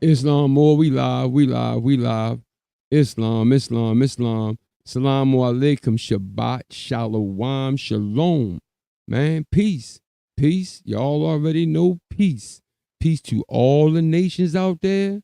Islam, more we live, we live, we live. Islam, Islam, Islam. Salamu alaikum, Shabbat, Shalom, Shalom. Man, peace, peace. Y'all already know peace. Peace to all the nations out there.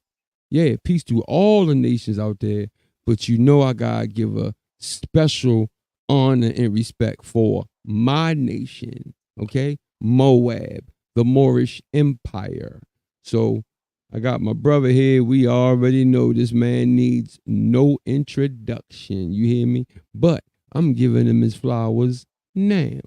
Yeah, peace to all the nations out there. But you know I gotta give a special honor and respect for my nation, okay? Moab, the Moorish Empire. So I got my brother here. We already know this man needs no introduction. You hear me? But I'm giving him his flowers now.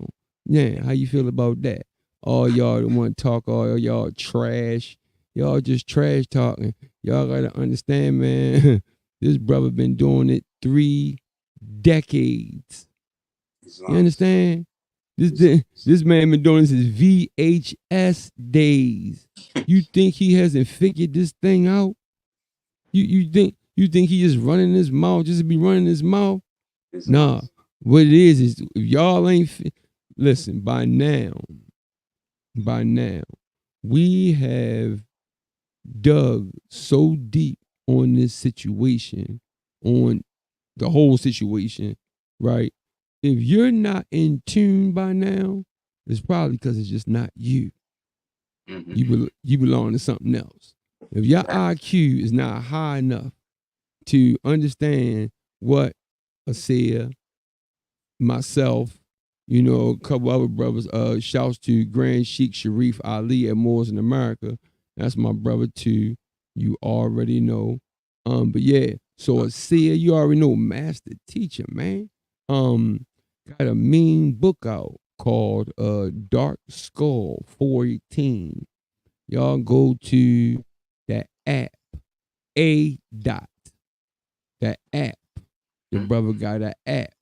Yeah, how you feel about that? All y'all that want to talk, all y'all trash. Y'all just trash talking. Y'all gotta understand, man. This brother been doing it 3 decades. You understand? This man been doing this since VHS days. You think he hasn't figured this thing out? You think he just running his mouth just to be running his mouth? Nah. What it is if y'all ain't listen, by now, we have dug so deep on this situation, on the whole situation, right? If you're not in tune by now, it's probably because it's just not you. You belong to something else. If your IQ is not high enough to understand what Aseer, myself, you know, a couple other brothers, shouts to Grand Sheikh Sharif Ali at Moors in America. That's my brother too. You already know. But yeah, so Aseer, you already know, master teacher, man. Got a mean book out called Dark Skull 418. Y'all go to that app, A dot. That app. Your brother got an app.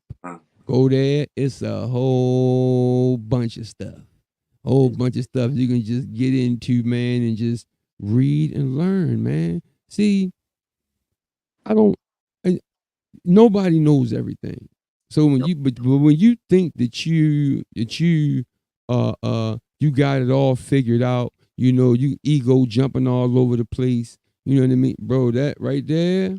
Go there. It's a whole bunch of stuff. Whole bunch of stuff you can just get into, man, and just read and learn, man. See, nobody knows everything. So when you think that you got it all figured out, you know, you ego jumping all over the place, you know what I mean, bro? That right there,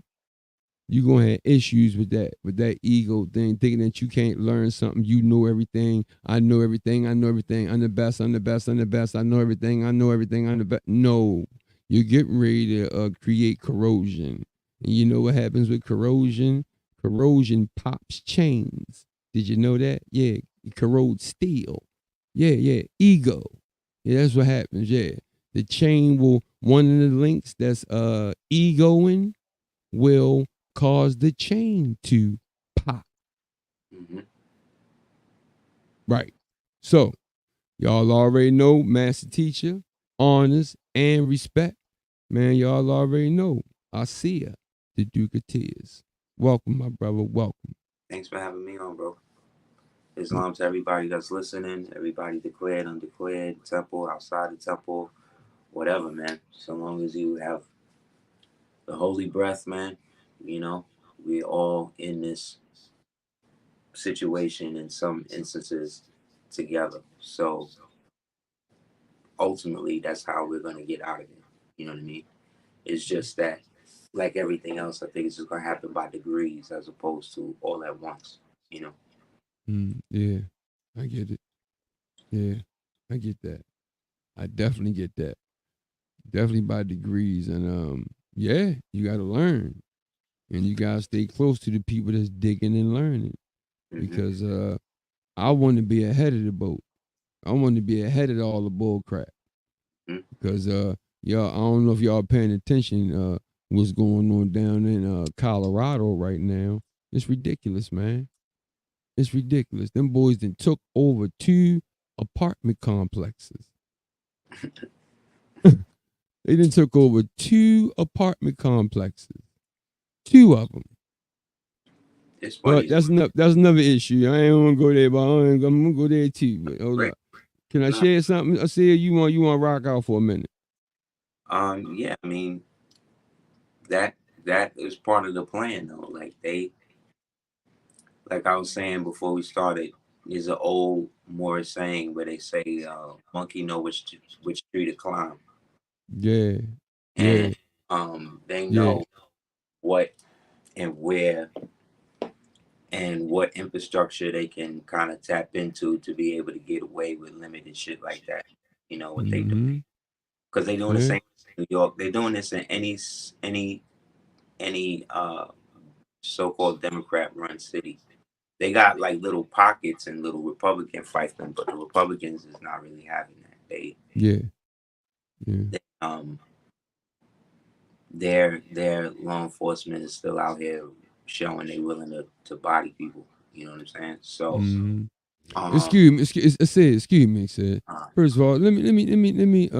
you gonna have issues with that ego thing, thinking that you can't learn something. You know everything. I know everything. I know everything. I'm the best. I'm the best. I'm the best. I know everything. I know everything. I'm the best. No, you're getting ready to create corrosion. And you know what happens with corrosion? Corrosion pops chains. Did you know that? Yeah, it corrodes steel. Yeah, ego. Yeah, that's what happens. Yeah, the chain will, one of the links that's egoing will cause the chain to pop. Right. So y'all already know, master teacher, honors, and respect. Man, y'all already know. Aseer, the Duke of Tears. Welcome, my brother. Welcome. Thanks for having me on, bro. Islam to everybody that's listening, everybody declared, undeclared, temple, outside the temple, whatever, man. So long as you have the holy breath, man, you know, we're all in this situation in some instances together. So ultimately, that's how we're going to get out of it. You know what I mean? It's just that, like everything else, I think it's just going to happen by degrees as opposed to all at once, you know? Yeah, I get it. Yeah, I get that. I definitely get that. Definitely by degrees. And yeah, you gotta learn. And you gotta stay close to the people that's digging and learning. Because I want to be ahead of the boat. I want to be ahead of all the bull crap. Because y'all, I don't know if y'all paying attention what's going on down in Colorado right now. It's ridiculous, man. It's ridiculous. Them boys then took over 2 apartment complexes. They then took over 2 apartment complexes. 2 of them. It's funny. But that's another issue. I ain't gonna go there, but I'm gonna go there too. But hold up. Can I share something? I say you want rock out for a minute. Yeah, I mean that is part of the plan though. Like I was saying before we started, is an old Moorish saying where they say monkey know which tree to climb. Yeah. And They Yeah. know what and where and what infrastructure they can kind of tap into to be able to get away with limited shit like that. You know what they do, Mm-hmm. because they doing the Yeah. same in New York. They're doing this in any so-called Democrat-run city. They got like little pockets and little Republican fiefdom, but the Republicans is not really having that. Yeah. Yeah. They their law enforcement is still out here showing they willing to body people. You know what I'm saying? So, Mm-hmm. um, Excuse me. Excuse me. Said. uh, First of all, let me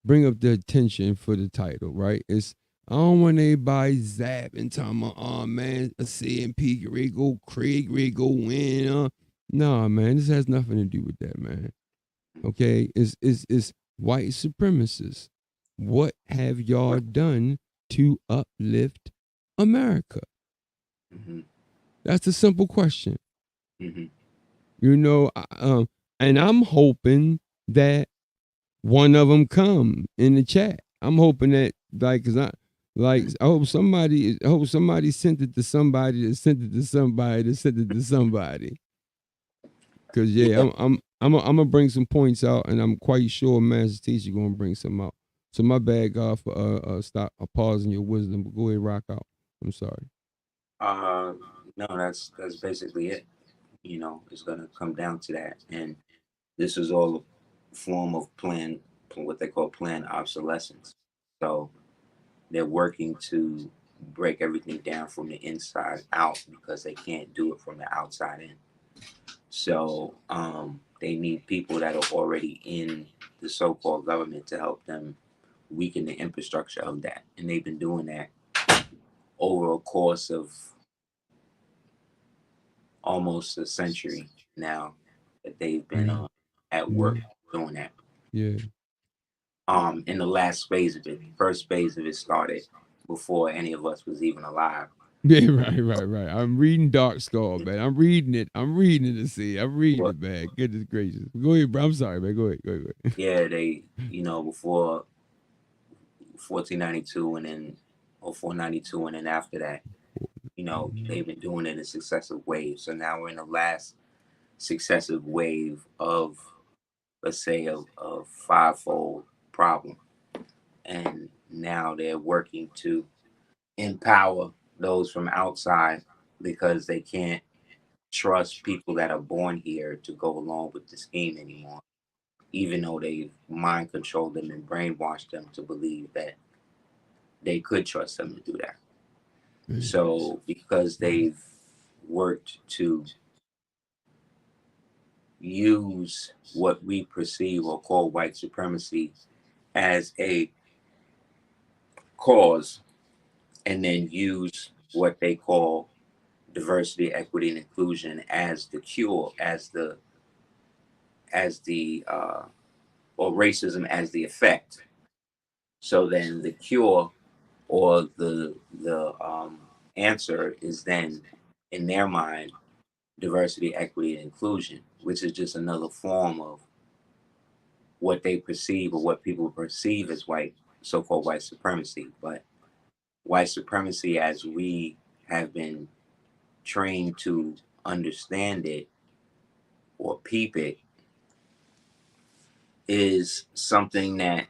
bring up the attention for the title. Right. It's I don't want anybody zapping talking about, oh man, a CMP Rigo, Craig Rigo win. Nah, man, this has nothing to do with that, man. Okay, is white supremacists. What have y'all done to uplift America? mm-hmm, That's a simple question. mm-hmm. You know, and I'm hoping that one of them come in the chat. I'm hoping that cause I hope somebody sent it to somebody that sent it to somebody that sent it to somebody. Cause yeah, Yeah, I'm gonna bring some points out, and I'm quite sure Master Teacher gonna bring some out. So my bad, God, for stop pausing your wisdom, but go ahead, rock out. I'm sorry. uh, no, that's basically it. You know, it's gonna come down to that, and this is all a form of what they call planned obsolescence. So they're working to break everything down from the inside out because they can't do it from the outside in. So they need people that are already in the so-called government to help them weaken the infrastructure of that, and they've been doing that over a course of almost a century now that they've been at work doing that. Yeah. In the last phase of it, the first phase of it started before any of us was even alive. Yeah, right. I'm reading Dark Skull, man. I'm reading it. I'm reading it to see. I'm reading But it, man. Goodness gracious. Go ahead, bro. I'm sorry, man. Go ahead. yeah, they, before 1492 and then, or 492, and then after that, they've been doing it in successive waves. So now we're in the last successive wave of, let's say, a fivefold problem. And now they're working to empower those from outside because they can't trust people that are born here to go along with the scheme anymore, even though they've mind controlled them and brainwashed them to believe that they could trust them to do that. So, because they've worked to use what we perceive or call white supremacy as a cause, and then use what they call diversity, equity, and inclusion as the cure, as the or racism as the effect. So then the cure or the answer is then, in their mind, diversity, equity, and inclusion, which is just another form of what they perceive or what people perceive as white, so-called white supremacy. But white supremacy, as we have been trained to understand it or peep it, is something that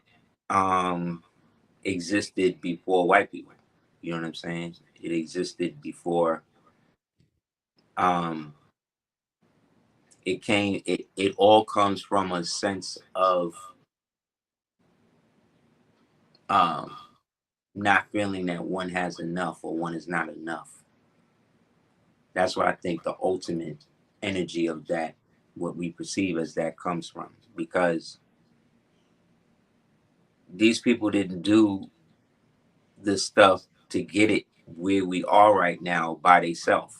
um, existed before white people. You know what I'm saying? It existed before. Um, it all comes from a sense of um, not feeling that one has enough or one is not enough. That's what I think the ultimate energy of that, what we perceive as that, comes from. Because these people didn't do the stuff to get it where we are right now by themselves.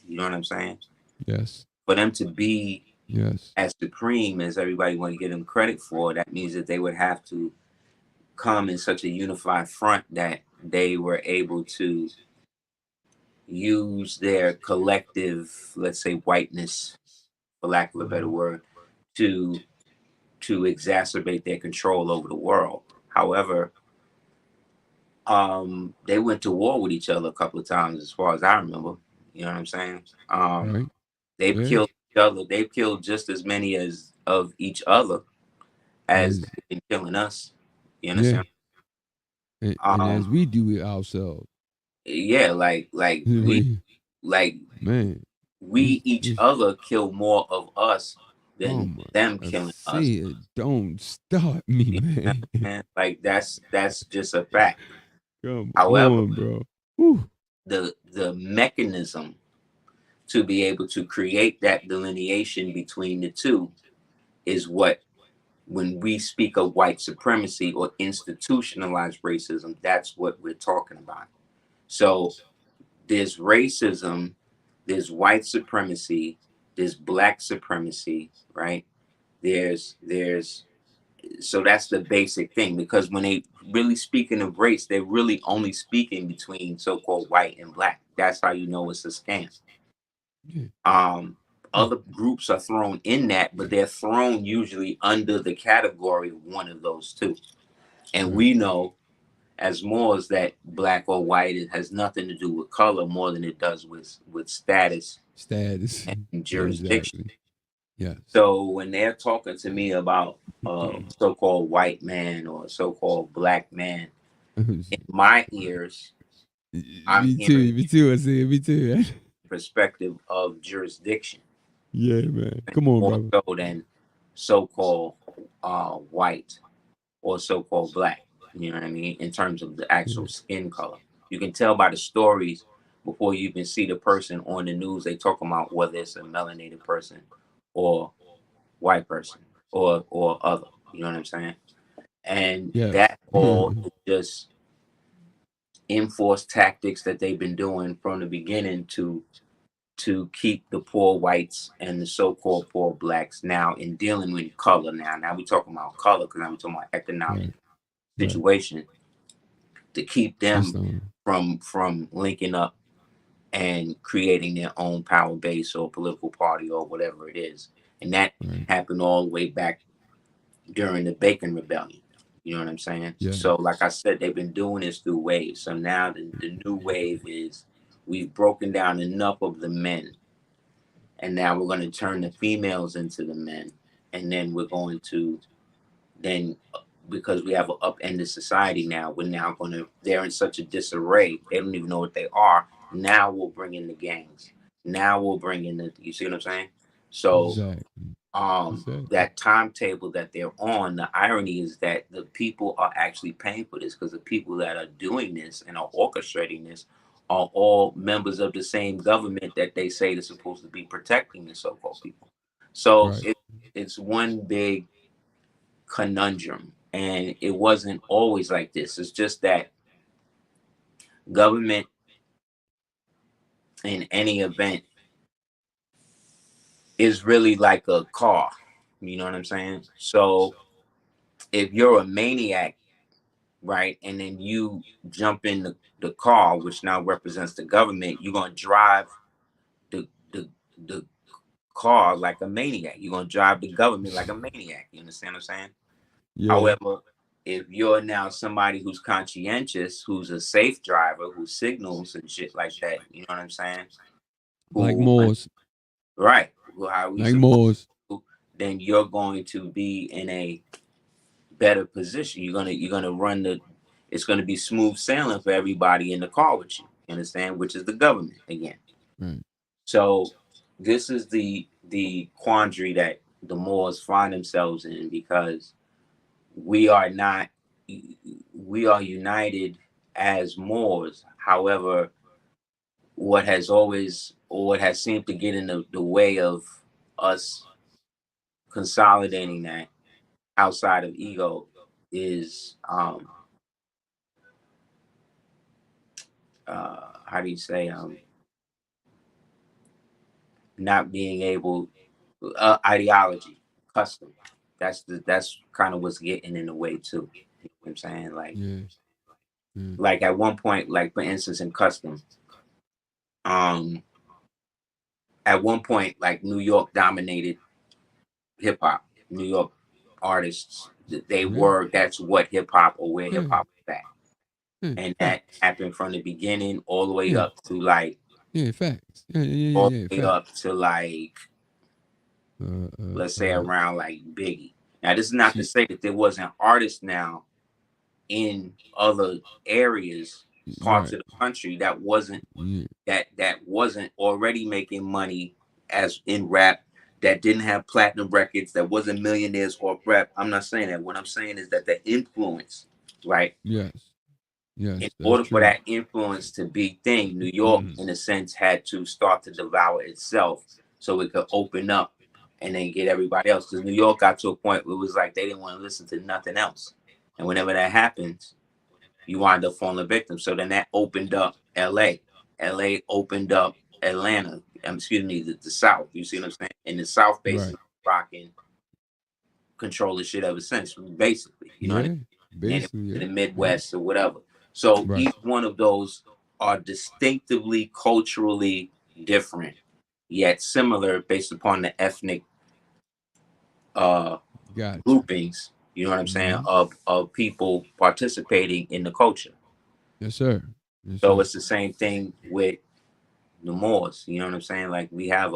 You know what I'm saying? Yes. For them to be Yes. as supreme as everybody want to give them credit for, that means that they would have to come in such a unified front that they were able to use their collective, let's say, whiteness, for lack of a better word, to exacerbate their control over the world. However, They went to war with each other a couple of times, as far as I remember. You know what I'm saying? Right. They've Yeah. killed each other. They've killed just as many as of each other as As they've been killing us. You yeah. understand? And Um, as we do it ourselves. yeah, we like man. we each It's other kill more of us oh than my them I killing us. see it. Don't start me, You know man. what I'm saying? Like that's just a fact. Come However, on, bro. Whew. the mechanism to be able to create that delineation between the two is what, when we speak of white supremacy or institutionalized racism, that's what we're talking about. So there's racism, there's white supremacy, there's black supremacy, right? There's so that's the basic thing, because when they really speaking of race, they're really only speaking between so-called white and black. That's how you know it's a scam. Yeah. Um, Yeah. Other groups are thrown in that, but they're thrown usually under the category of one of those two. And Right. we know as Moors that black or white, it has nothing to do with color more than it does with status Status. and jurisdiction. Exactly. Yes. So when they're talking to me about a so-called white man or a so-called black man, in my ears, I'm Me hearing too. Me too. I see it. Me too. perspective of jurisdiction Yeah, man. Come on, more brother. so than so-called white or so-called black. You know what I mean? In terms of the Yeah. actual skin color, you can tell by the stories before you even see the person on the news. They talk about whether it's a melanated person or white person or other. You know what I'm saying? And Yes. that all is just enforced tactics that they've been doing from the beginning to keep the poor whites and the so-called poor blacks now in dealing with color. Now we talking about color because now we talking about economic Right. Right. situation, to keep them Islam. from linking up and creating their own power base or political party or whatever it is. And that Right. happened all the way back during the Bacon Rebellion. You know what I'm saying? Yeah. So, like I said, they've been doing this through waves. So now the new wave is, we've broken down enough of the men, and now we're going to turn the females into the men, and then we're going to then, because we have an upended society now, we're now going to, they're in such a disarray, they don't even know what they are. Now we'll bring in the gangs. Now we'll bring in the, you see what I'm saying? So Exactly. Exactly. that timetable that they're on, the irony is that the people are actually paying for this, because the people that are doing this and are orchestrating this are all members of the same government that they say is supposed to be protecting the so-called people. So Right. it's one big conundrum, and it wasn't always like this. It's just that government, in any event, is really like a car. You know what I'm saying? So if you're a maniac, right, and then you jump in the car, which now represents the government, you're gonna drive the the the car like a maniac. You're gonna drive the government like a maniac. You understand what I'm saying? Yeah. However, if you're now somebody who's conscientious, who's a safe driver, who signals and shit like that, you know what I'm saying? Like Who, Moors. right? Who, how we Like supposed Moors. to, then you're going to be in a better position. You're gonna run the. It's gonna be smooth sailing for everybody in the car with you. You understand? Which is the government again. Right. So this is the quandary that the Moors find themselves in, because we are not, we are united as Moors. However, what has always, or what has seemed to get in the way of us consolidating that outside of ego is how do you say, not being able, ideology, custom. That's kind of what's getting in the way too. You know what I'm saying? Yeah. Yeah. Like at one point, like for instance in custom, um at one point, like New York dominated hip hop. New York artists, they Yeah. were, that's what hip hop, or where hip Yeah. hop was at. And that Facts. happened from the beginning all the way Yeah. up to like Yeah. Facts. Yeah. all Yeah. the way Facts. up to like Uh. Uh. let's say uh around like Biggie. Now this is not to she. say that there wasn't artists now in other areas, parts Right. of the country that wasn't Yeah. that wasn't already making money as in rap, that didn't have platinum records, that wasn't millionaires or rap. I'm not saying that. What I'm saying is that the influence, right? Yes. In Yes. That's order for true. that influence to be thing, New York, Mm-hmm. in a sense, had to start to devour itself so it could open up and then get everybody else. Because New York got to a point where it was like they didn't want to listen to nothing else. And whenever that happens, you wind up falling victim. So then that opened up LA. LA opened up Atlanta. Excuse me, the South. You see what I'm saying? And the South Right. basically rocking control the shit ever since, basically. You know what I Yeah. mean? And it Basically. was to Yeah. the Yeah. Midwest or whatever. So Right. each one of those are distinctively culturally different, yet similar based upon the ethnic uh Gotcha. groupings, you know what I'm saying, Mm-hmm. of people participating in the culture. Yes, sir. Yes, So sir. it's the same thing with the Moors, you know what I'm saying? Like we have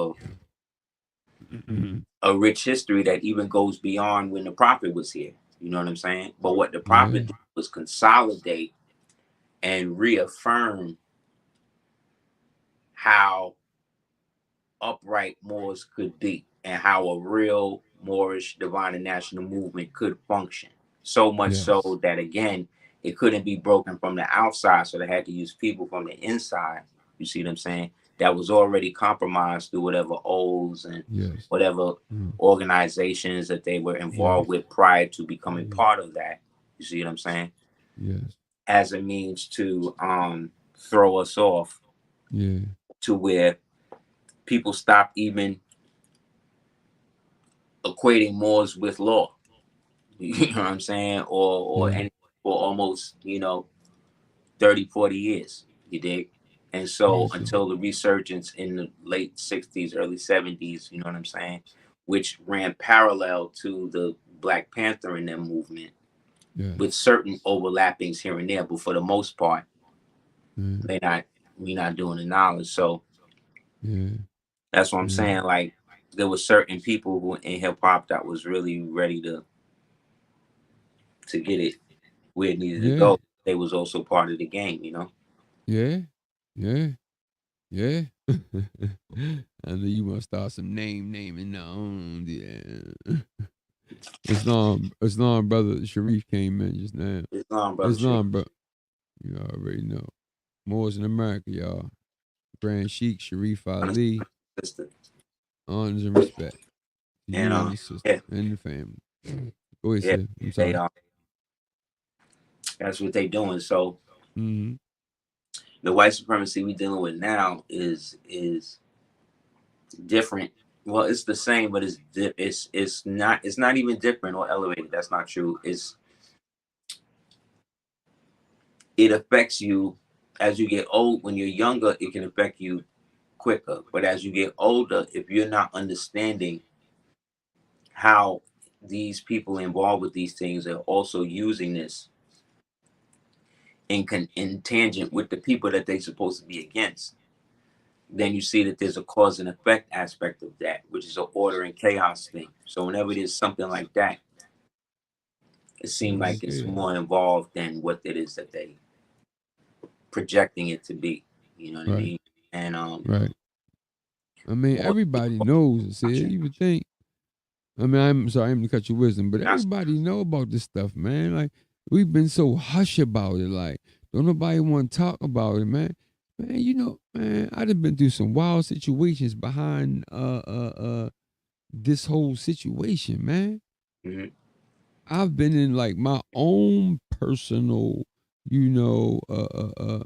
Mm-hmm. a rich history that even goes beyond when the prophet was here. You know what I'm saying? But what the Yeah. prophet did was consolidate and reaffirm how upright Moors could be and how a real Moorish divine and national movement could function. So much Yes. so that again, it couldn't be broken from the outside, so they had to use people from the inside. You see what I'm saying? That was already compromised through whatever oaths and Yes. whatever Mm. organizations that they were Yes. involved with prior to becoming Mm. part of that. You see what I'm saying? Yes. As a means to throw us off Yeah. to where people stop even equating Moors with law. You know what I'm saying? Yeah. Any for almost, 30, 40 years. You dig? And so Yes, sir. until the resurgence in the late 60s, early 70s, you know what I'm saying? Which ran parallel to the Black Panther and them movement with Yes. certain overlappings here and there, but for the most part, Yeah. they not we not doing the knowledge. So Yeah. that's what I'm Yeah. saying. Like there were certain people who in hip hop that was really ready to get it where it needed to Yeah. go. They was also part of the game. Yeah. Yeah. Yeah. I know you want to start some naming. No, yeah. Islam brother Sharif came in just now. Islam, brother Sheik. Islam, bro. You already know. Moors in America, y'all. Grand Sheik Sharif Ali. Sister. Honors and respect to And you and the sister yeah, and the family. Go ahead, yeah, sis. I'm they sorry. that's what they doing. So Mm-hmm. the white supremacy we dealing with now is different. Well, it's the same, but it's not even different or elevated. That's not true. It affects you as you get old. When you're younger, it can affect you quicker. But as you get older, if you're not understanding how these people involved with these things are also using this in tangent with the people that they're supposed to be against, then you see that there's a cause and effect aspect of that, which is an order and chaos thing. So whenever there's something like that, it seems Order and like it's chaos. more involved than what it is that they projecting it to be. You know what I Right. mean? And Right. I mean, more everybody knows it. See, you would think. I mean, I'm sorry, I'm gonna cut your wisdom, but everybody know about this stuff, man. Like we've been so hush about it. Like don't nobody want to talk about it, man. Man, man, I done been through some wild situations behind this whole situation, man. Mhm. I've been in like my own personal, you know, uh, uh, uh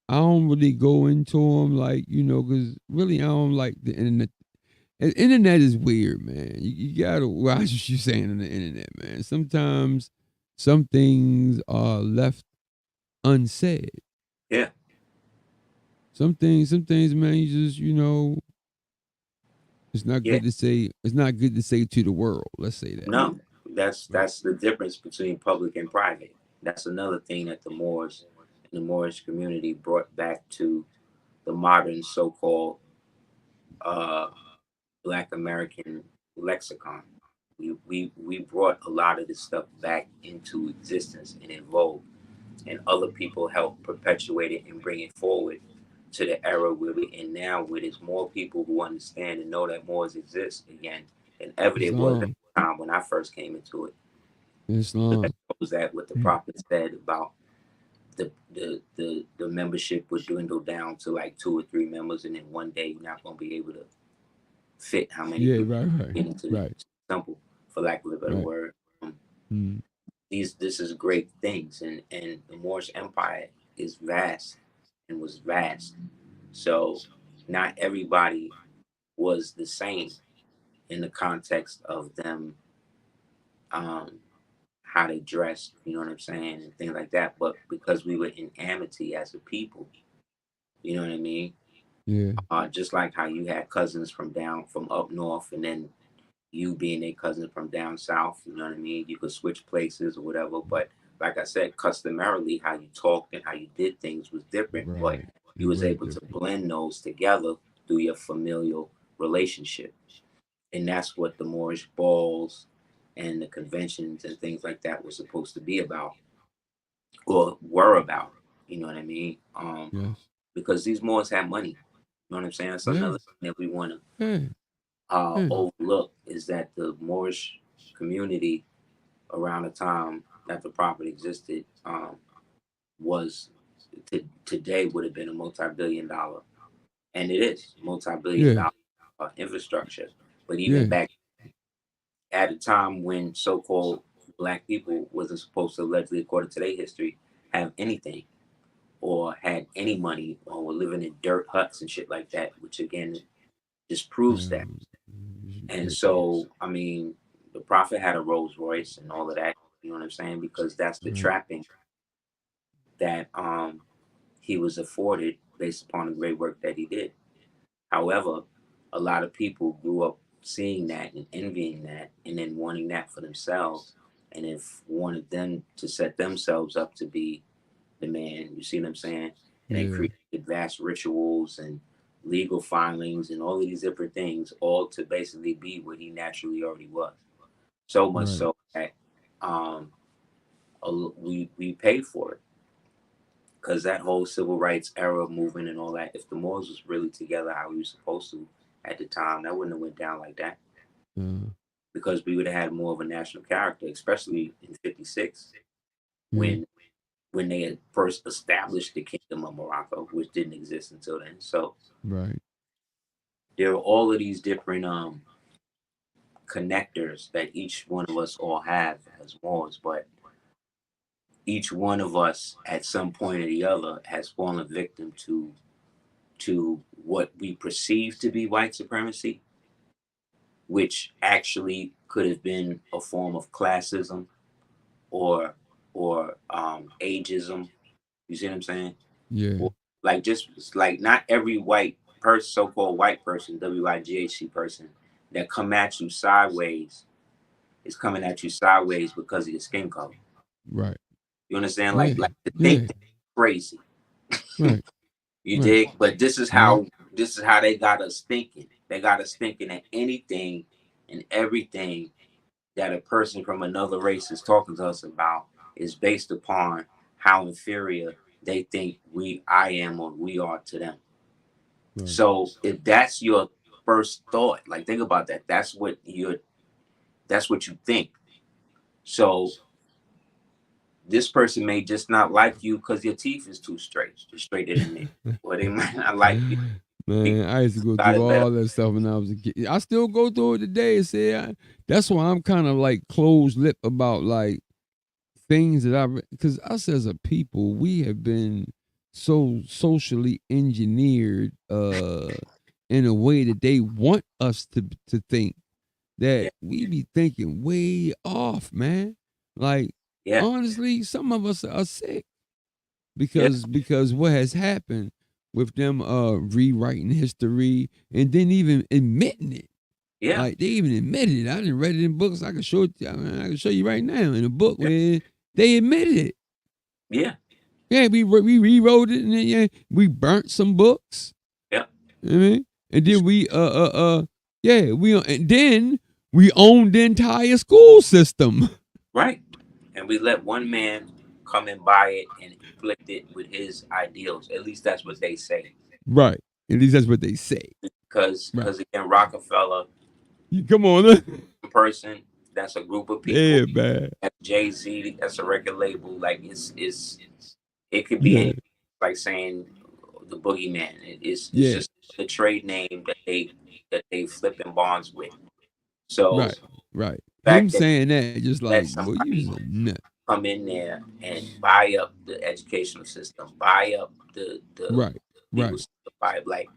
I don't really go into them like, because really I don't like the internet. The internet is weird, man. You gotta watch what you're saying on the internet, man. Sometimes some things are left unsaid. Yeah, Some things, man, you just, it's not yeah. good to say. It's not good to say to the world. Let's say that. No, that's Right. that's the difference between public and private. That's another thing that the Moors. in the Moorish community brought back to the modern so-called Black American lexicon. We brought a lot of this stuff back into existence and in vogue, and other people helped perpetuate it and bring it forward to the era where we're in now, where there's more people who understand and know that Moors exist again than ever there was at Islam. the time when I first came into it. So that Islam. shows that what the prophet said about the membership would dwindle down to like 2 or 3 members, and then one day you're not gonna be able to fit how many Yeah, people right. get into Right. the temple, for lack of a better Right. word. Mm. This is great things, and the Moorish Empire is vast and was vast. So not everybody was the same in the context of them, how they dressed, you know what I'm saying, and things like that. But because we were in amity as a people, you know what I mean? Yeah. Just like how you had cousins from up north, and then you being a cousin from down south, you know what I mean? You could switch places or whatever. But like I said, customarily, how you talked and how you did things was different. But Right. you It was was able to different. blend those together through your familial relationship. And that's what the Moorish balls and the conventions and things like that were supposed to be about, or were about. You know what I mean? Yes. Because these Moors had money. You know what I'm saying? That's Yeah. another thing that we want to Yeah. Yeah. overlook, is that the Moorish community around the time that the prophet existed, was today would have been a multi-billion dollar, and it is multi-billion Yeah. dollar infrastructure. But even Yeah. back at a time when so-called black people wasn't supposed to, allegedly, according to their history, have anything or had any money, or were living in dirt huts and shit like that, which again just proves that. It's And ridiculous. so, I mean, the prophet had a Rolls Royce and all of that. You know what I'm saying? Because that's the Right. trapping that he was afforded based upon the great work that he did. However, a lot of people grew up seeing that and envying that, and then wanting that for themselves, and if wanted them to set themselves up to be the man. You see what I'm saying? And they Yeah. created vast rituals and legal filings and all of these different things, all to basically be what he naturally already was. So much Right. so that um, we paid for it, because that whole civil rights era movement and all that. If the Moors was really together how we were supposed to at the time, that wouldn't have went down like that, Uh, because we would have had more of a national character, especially in '56 yeah. when they had first established the Kingdom of Morocco, which didn't exist until then. So Right. there are all of these different connectors that each one of us all have as Moors, but each one of us at some point or the other has fallen victim to what we perceive to be white supremacy, which actually could have been a form of classism or ageism. You see what I'm saying? Yeah. Or like, just like, not every white person, so-called white person, WIGHT person, that come at you sideways is coming at you sideways because of your skin color. Right. You understand? Yeah. Like to Yeah. think that crazy. Right. You Right. dig? But Yeah. this is how they got us thinking. They got us thinking that anything and everything that a person from another race is talking to us about is based upon how inferior they think I am or we are to them. Right. So if that's your first thought, like, think about that. That's what you think. So this person may just not like you because your teeth is too straight, straighter than me. Or they might not like you because Man, I used to go you got through a better. all that stuff when I was a kid. I still go through it today. That's why I'm kind of like closed lip about like things that because us as a people, we have been so socially engineered in a way that they want us to think Yeah, that we be thinking way off, man. Like yeah, honestly, some of us are sick yeah, because what has happened with them rewriting history and then even admitting it. yeah, Like they even admitted it. I didn't read it in books. I can show it. I can show you right now in a book yeah, where they admitted it. yeah. Yeah, we rewrote it, and then, yeah, we burnt some books. Yep. You know what I mean? And then and then we owned the entire school system. Right. And we let one man come and buy it and inflict it with his ideals. At least that's what they say. Right. At least that's what they say. Because Right. again, Rockefeller, Come on. person, that's a group of people. Yeah, man. That's Jay-Z, that's a record label. Like it could be anything, like saying the Boogeyman. It's just the trade name that they flipping bonds with. So right. Him saying that just like, well, you a nut. Come in there and buy up the educational system, buy up the legal system, buy up, like,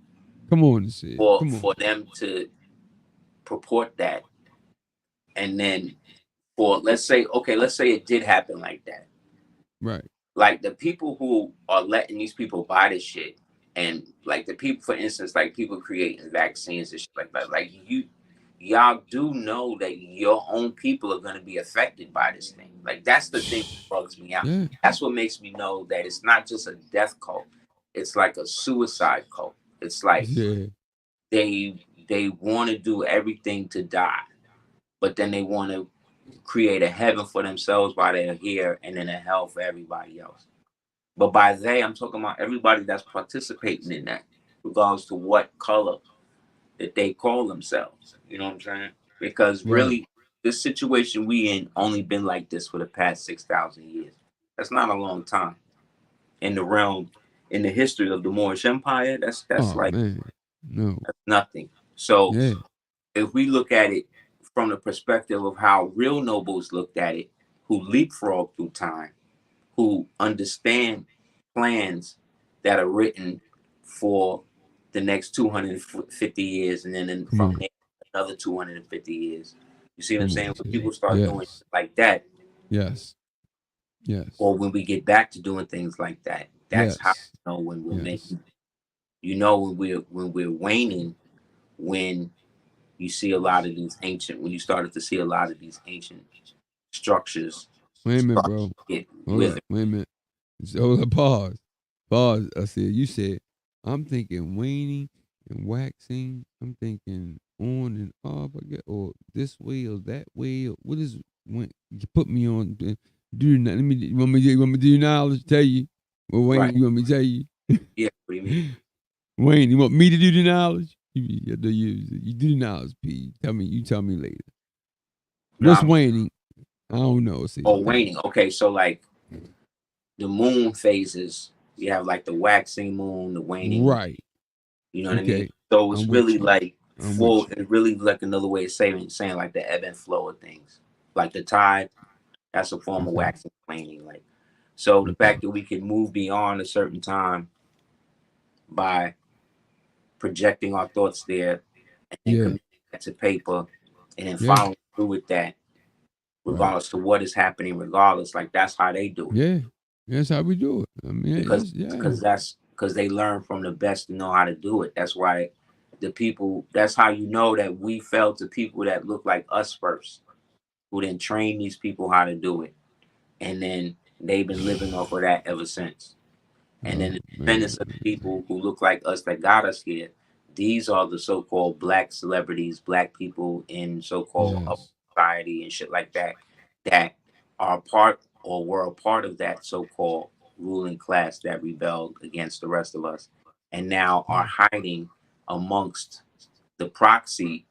come on, for them to purport that, and then let's say it did happen like that. Right. Like the people who are letting these people buy this shit, and like the people, for instance, like people creating vaccines and shit like that, like y'all do know that your own people are going to be affected by this thing. Like that's the thing that bugs me out. Yeah. That's what makes me know that it's not just a death cult. It's like a suicide cult. It's like they want to do everything to die, but then they want to create a heaven for themselves while they're here, and then a hell for everybody else. But by they, I'm talking about everybody that's participating in that, regardless to what color that they call themselves. You know what I'm saying? Because really, this situation we in only been like this for the past 6,000 years. That's not a long time in the realm, in the history of the Moorish Empire. That's nothing. So if we look at it from the perspective of how real nobles looked at it, who leapfrog through time, who understand plans that are written for the next 250 years, and then from there, another 250 years. You see what I'm saying? When people start doing it like that, yes, or when we get back to doing things like that, that's how you know when we're making. You know when we're waning, when you see a lot of these ancient, when you started to see a lot of these ancient structures. Wait a minute, bro. Wait a minute. So pause. I said, you said, I'm thinking waning and waxing. I'm thinking on and off, I guess, or this way or that way. Or what is when you put me on? Do let me. You want me to do knowledge? Tell you. Well, Wayne, you want me to tell you? Yeah. What do you mean? Wayne, you want me to do the knowledge? You do the knowledge, P. You tell me later. What's waning? I don't know. See, waning. Okay, so like the moon phases, you have like the waxing moon, the waning. Right. You know what I mean? So it's really like it's really like another way of saying like the ebb and flow of things. Like the tide, that's a form of waxing, waning. Like, so the fact that we can move beyond a certain time by projecting our thoughts there and then committing that to paper and then following through with that, regardless to what is happening, regardless, like that's how they do it. Yeah, that's how we do it. I mean, because they learn from the best to know how to do it. That's why the people. That's how you know that we fell to people that look like us first, who then train these people how to do it, and then they've been living off of that ever since. And then the descendants of the people who look like us that got us here. These are the so-called black celebrities, black people in so-called society and shit like that, that are part or were a part of that so-called ruling class that rebelled against the rest of us, and now are hiding amongst the proxy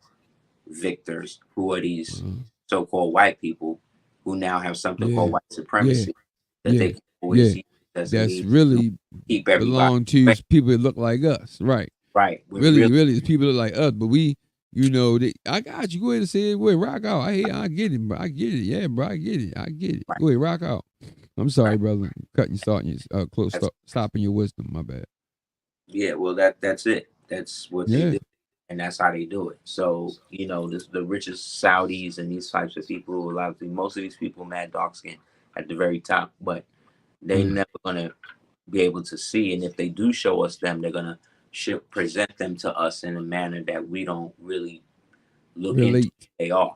victors, who are these so-called white people who now have something called white supremacy that they can always use as that's really keep belong to people that look like us, right? Right. Really, it's people that look like us, but we, I got you. Go ahead and say it. Go ahead, rock out. I get it, bro. I get it. Yeah, bro. I get it. Right. Go ahead, rock out. I'm sorry, brother. Cutting, starting you, stopping your wisdom. My bad. Yeah, well, that's it. That's what they do, and that's how they do it. So the richest Saudis and these types of people, most of these people, mad dark skin at the very top, but they're never gonna be able to see. And if they do show us them, they're gonna present them to us in a manner that we don't really look into who they are.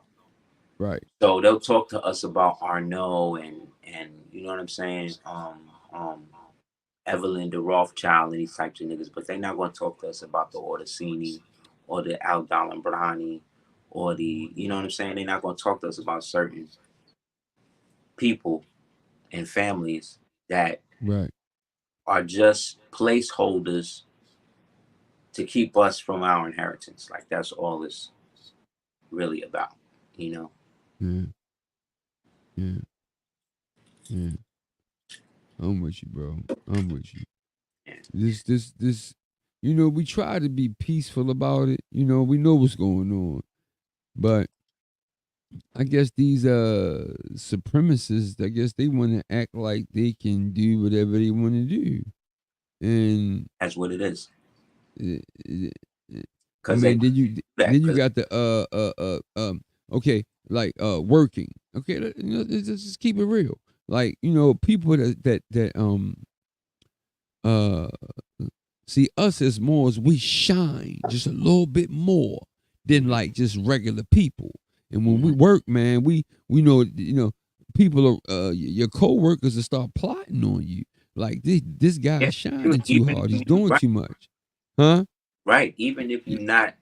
Right. So they'll talk to us about Arnaud and you know what I'm saying, Evelyn the Rothschild and these types of niggas, but they're not going to talk to us about the Orsini or the Al Dalambrani or the, you know what I'm saying? They're not going to talk to us about certain people and families that Right. are just placeholders to keep us from our inheritance. Like that's all it's really about, you know? Yeah. Yeah. Yeah. I'm with you, bro. I'm with you. Yeah. This, you know, we try to be peaceful about it. You know, we know what's going on. But I guess these supremacists, I guess they want to act like they can do whatever they want to do. And That's what it is. I mean, then you got the okay, like working. Okay, you know, let's just keep it real. Like, you know, people that uh see us as Moors, we shine just a little bit more than like just regular people. And when we work, man, we know, you know, people are your co-workers will start plotting on you. Like this guy's shining too hard. He's doing too much. Huh? Right. Even if you're not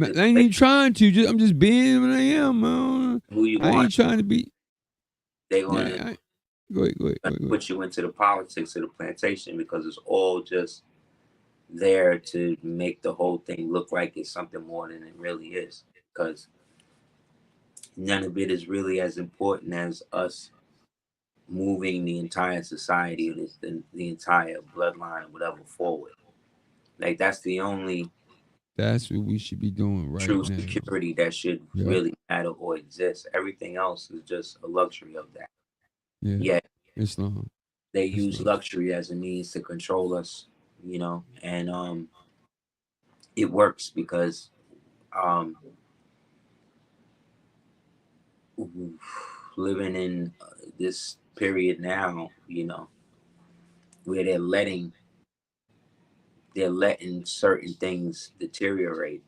I ain't even trying to. I'm just being what I am, man. who you I want, ain't trying to be. they want to Go ahead. put you into the politics of the plantation because it's all just there to make the whole thing look like it's something more than it really is. Because none of it is really as important as us moving the entire society and the entire bloodline or whatever forward. Like that's the only That's what we should be doing right true now. security that should really matter or exist. Everything else is just a luxury of that. Yeah. Islam. They use luxury as a means to control us, you know, and it works because living in this period now, you know, where they're letting certain things deteriorate,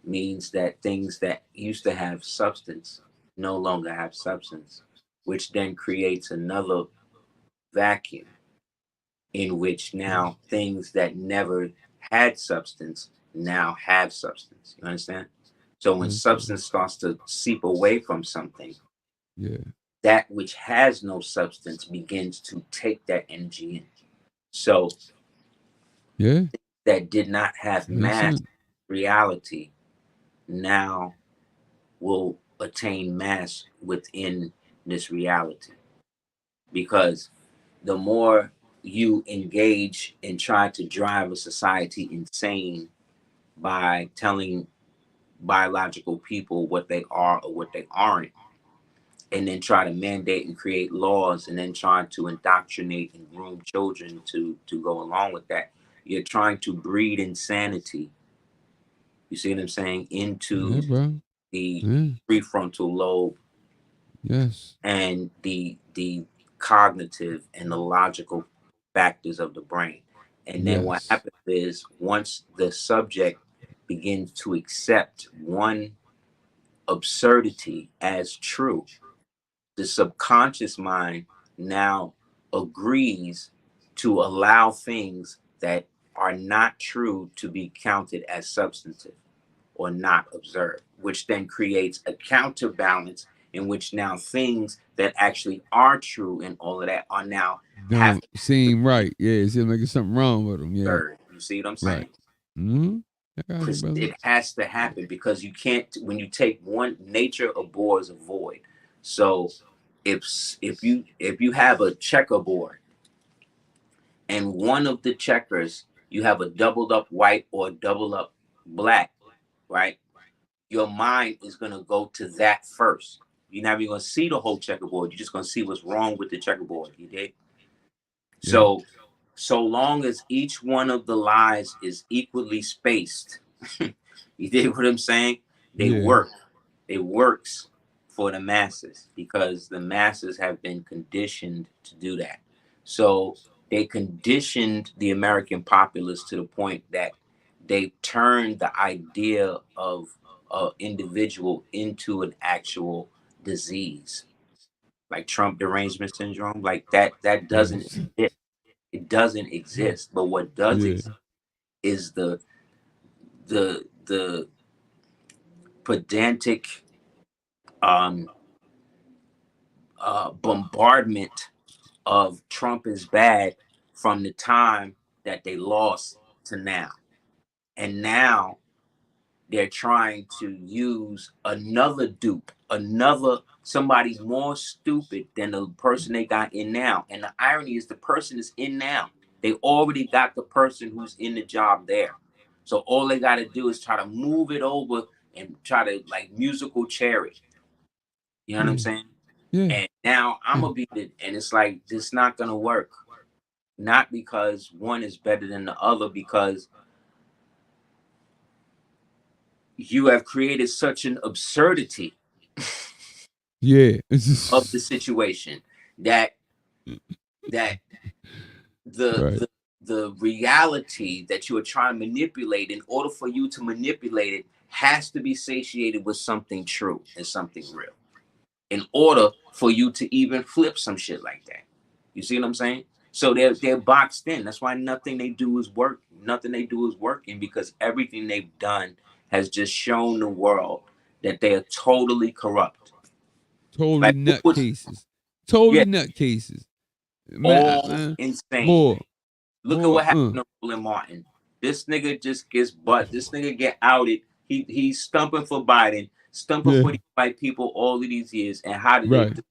means that things that used to have substance no longer have substance, which then creates another vacuum in which now things that never had substance now have substance. You understand? So when substance starts to seep away from something, that which has no substance begins to take that energy in. So that did not have mass reality now will attain mass within this reality. Because the more you engage and try to drive a society insane by telling biological people what they are or what they aren't, and then try to mandate and create laws and then try to indoctrinate and groom children to go along with that, you're trying to breed insanity, you see what I'm saying, into the prefrontal lobe and the cognitive and the logical factors of the brain. And then what happens is once the subject begins to accept one absurdity as true, the subconscious mind now agrees to allow things that are not true to be counted as substantive or not observed, which then creates a counterbalance in which now things that actually are true and all of that are now don't seem right. Yeah, it seems like there's something wrong with them. Yeah, you see what I'm saying? It has to happen because you can't. When you take one, nature abhors a void. So if you have a checkerboard and one of the checkers you have a doubled up white or doubled up black, right? Your mind is going to go to that first. You're not even going to see the whole checkerboard. You're just going to see what's wrong with the checkerboard. You did. So long as each one of the lies is equally spaced, you did what I'm saying? They work. It works for the masses because the masses have been conditioned to do that. So they conditioned the American populace to the point that they turned the idea of an individual into an actual disease, like Trump derangement syndrome. Like that doesn't exist. It doesn't exist. But what does Yeah. exist is the pedantic bombardment of Trump is bad from the time that they lost to now. And now they're trying to use another dupe, somebody more stupid than the person they got in now. And the irony is the person is in now. They already got the person who's in the job there. So all they got to do is try to move it over and try to like musical chair it. You know what I'm saying? Yeah. And now I'm gonna be the, and it's like this not gonna work. Not because one is better than the other, because you have created such an absurdity Yeah. of the situation that that the Right. the the reality that you are trying to manipulate, in order for you to manipulate it, has to be satiated with something true and something real, in order for you to even flip some shit like that. You see what I'm saying? So they're boxed in. That's why nothing they do is work. Nothing they do is working, because everything they've done has just shown the world that they are totally corrupt. Totally Like it was, nutcases. Totally yeah, nutcases. Man, all man. insane. Boy. Look at Boy. what happened to Roland Martin. This nigga just gets butt. This nigga get outed. He's stumping for Biden, stumping Yeah. for these white people all of these years. And how did they Right. do?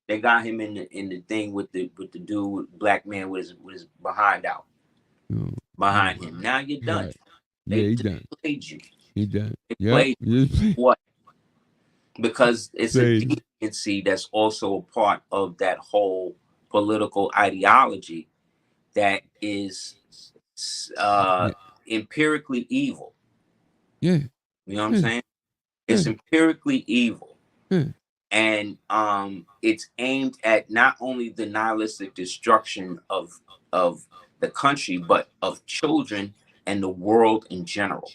They got him in the thing with the dude, black man with his behind out Oh, behind him. Now you're done. right. Yeah, he done. Played you. He done. They Yep. played Just what? Because it's a played. deviancy that's also a part of that whole political ideology that is Yeah. empirically evil. Yeah. You know what I'm Yeah. saying? It's empirically evil. Yeah. And it's aimed at not only the nihilistic destruction of the country, but of children and the world in general.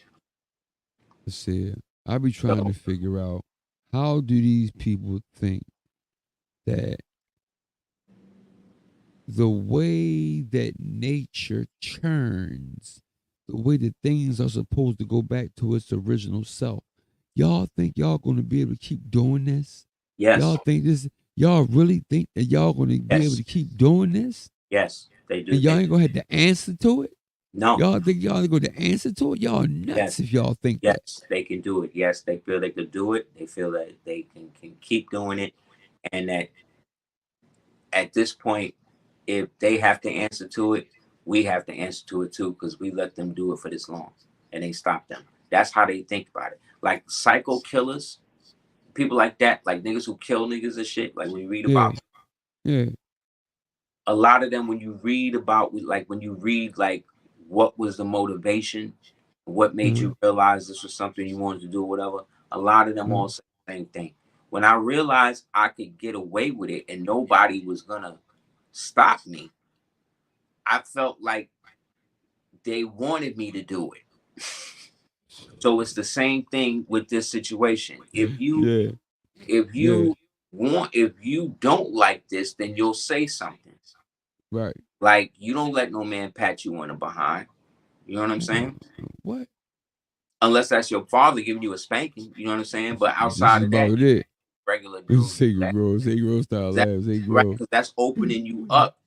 See, I be trying So to figure out, how do these people think that the way that nature churns, the way that things are supposed to go back to its original self, y'all think y'all gonna be able to keep doing this? yes, Y'all think this? Y'all really think that y'all gonna be able yes, to keep doing this? yes, they do And y'all think. ain't gonna have to answer to it? No, Y'all think y'all ain't gonna answer to it? Y'all nuts yes, if y'all think that. yes, they can do it. Yes, they feel they could do it. They feel that they can keep doing it, and that at this point, if they have to answer to it, we have to answer to it too, because we let them do it for this long and they stop them. That's how they think about it. Like psycho killers, people like that, like niggas who kill niggas and shit, like we read Yeah, about. yeah, A lot of them, when you read about, like when you read like what was the motivation, what made uh-huh. you realize this was something you wanted to do, whatever, a lot of them uh all say the same thing. When I realized I could get away with it and nobody was gonna stop me, I felt like they wanted me to do it. So it's the same thing with this situation. If you Yeah, if yeah, you if you don't like this, then you'll say something. right. Like you don't let no man pat you on the behind. You know what I'm Uh, saying? what? Unless that's your father giving you a spanking. You know what I'm saying? But This is outside of that, about you it. regular It's dude. Sacred Grove, Sacred Grove style That laughs, Sacred right? Grove. Because that's opening you up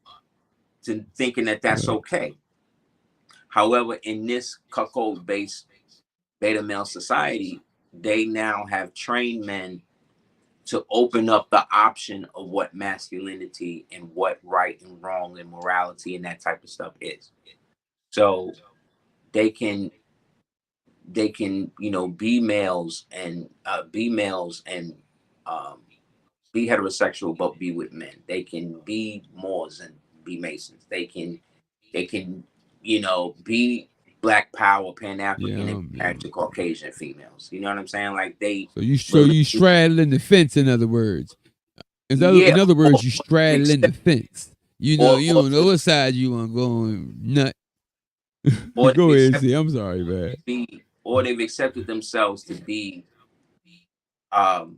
to thinking that that's Right. okay. However, in this cuckold-based beta male society, they now have trained men to open up the option of what masculinity and what right and wrong and morality and that type of stuff is. So they can be males and um, be heterosexual but be with men. They can be Moors and be Masons. They can be Black Power, Pan African, Yeah, and married to Caucasian females. You know what I'm saying? Like they so believe, you straddling the fence, in other words. yeah, In other or words, you straddling the accept, fence. You know, or you or don't know what side you want to go on. Nut. or Go they've ahead, accepted see. I'm sorry, man. or they've accepted themselves to be um,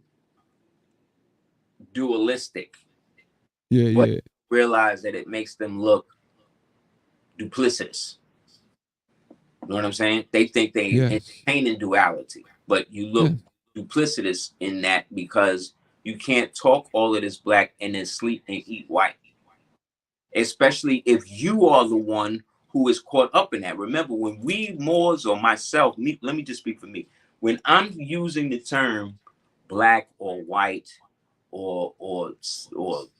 dualistic, Yeah, but yeah. realize that it makes them look duplicitous. You know what I'm saying? They think they entertain duality, but you look duplicitous in that because you can't talk all of this black and then sleep and eat white. Especially if you are the one who is caught up in that. Remember, when we Moors or myself, let me just speak for me. When I'm using the term black or white or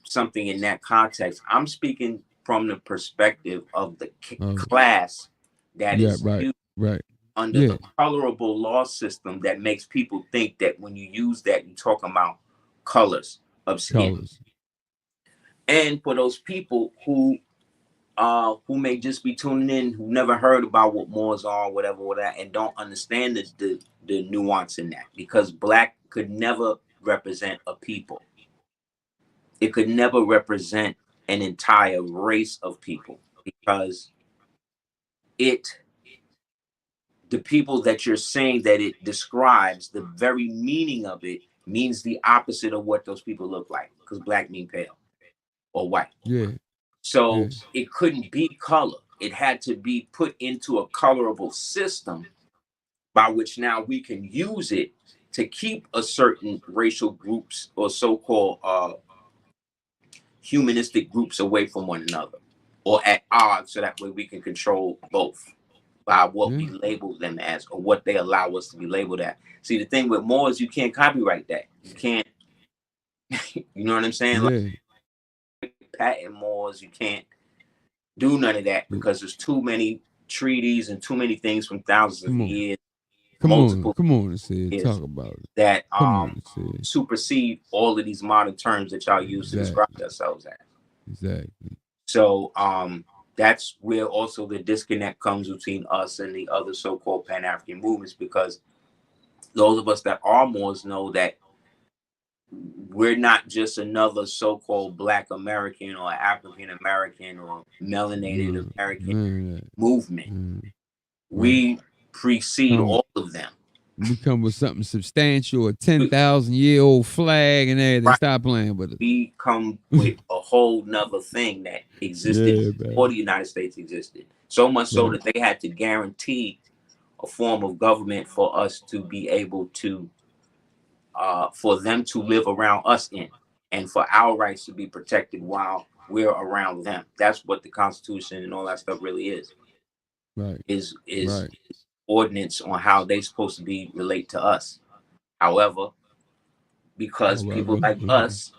something in that context, I'm speaking from the perspective of the class that is used under the colorable law system that makes people think that when you use that, you're talking about colors of skin. And for those people who may just be tuning in, who never heard about what Moors are, whatever, and don't understand the nuance in that, because black could never represent a people. It could never represent an entire race of people, because the people that you're saying that it describes, the very meaning of it means the opposite of what those people look like, because black mean pale or white. So it couldn't be color. It had to be put into a colorable system by which now we can use it to keep a certain racial groups or so-called humanistic groups away from one another, or at odds, so that way we can control both by what we label them as, or what they allow us to be labeled at. See, the thing with Moors, you can't copyright that. You can't, you know what I'm saying? Like patent Moors, you can't do none of that, because there's too many treaties and too many things from thousands of years. Come on, Aseer, talk about it. That supersede all of these modern terms that y'all use to describe yourselves as. Exactly. So that's where also the disconnect comes between us and the other so-called Pan-African movements, because those of us that are Moors know that we're not just another so-called Black American or African American or melanated American movement. We precede all of them. We come with something substantial, a 10,000-year-old flag and everything. Stop playing with it. We come with a whole nother thing that existed before the United States existed. So much so that they had to guarantee a form of government for us to be able to, for them to live around us in, and for our rights to be protected while we're around them. That's what the Constitution and all that stuff really is. Is ordinance on how they're supposed to be relate to us. However, because people like us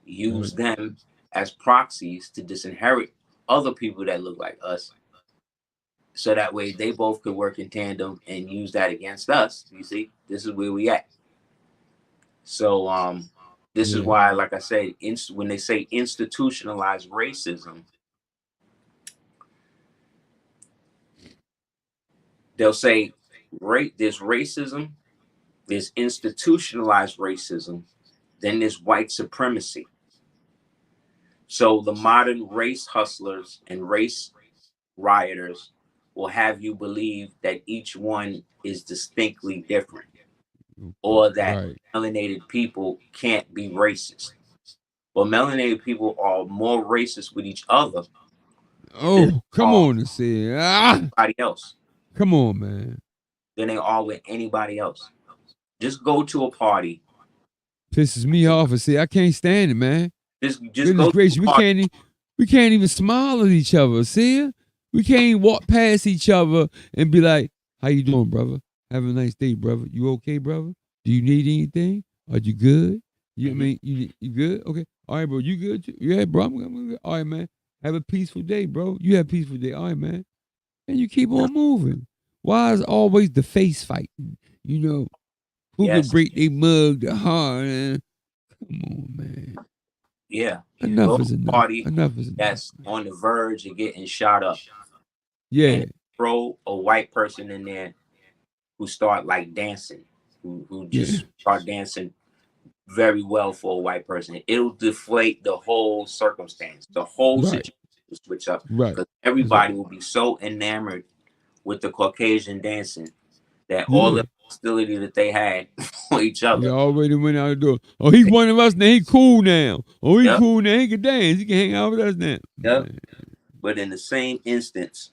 use them as proxies to disinherit other people that look like us, so that way they both could work in tandem and use that against us. You see, this is where we at. So this is why, like I say, when they say institutionalized racism, they'll say, there's racism, there's institutionalized racism, then there's white supremacy. So the modern race hustlers and race rioters will have you believe that each one is distinctly different, or that melanated people can't be racist. But melanated people are more racist with each other. Oh, come on, Aseer. Anybody else. Come on, man. Than they are with anybody else. Just go to a party. Pisses me off, Aseer. I can't stand it, man. Just goodness gracious, we can't even smile at each other, Aseer. We can't even walk past each other and be like, "How you doing, brother? Have a nice day, brother. You okay, brother? Do you need anything? Are you good? You mean you good? Okay. All right, bro. You good? Yeah, bro. I'm good. All right, man. Have a peaceful day, bro. You have a peaceful day. All right, man. And you keep on moving. Why is always the face fighting? You know, who can break their mug the hard? Come on, man. Yeah. Enough is enough. Party enough is enough. That's on the verge of getting shot up. Yeah. And throw a white person in there who start like dancing, who just start dancing very well for a white person. It'll deflate the whole circumstance, the whole situation will switch up. Because everybody will be so enamored with the Caucasian dancing that all the hostility that they had for each other. He already went out the door. Oh, he's one of us now. He cool now. Oh, he cool now. He can dance. He can hang out with us now. Yep. But in the same instance,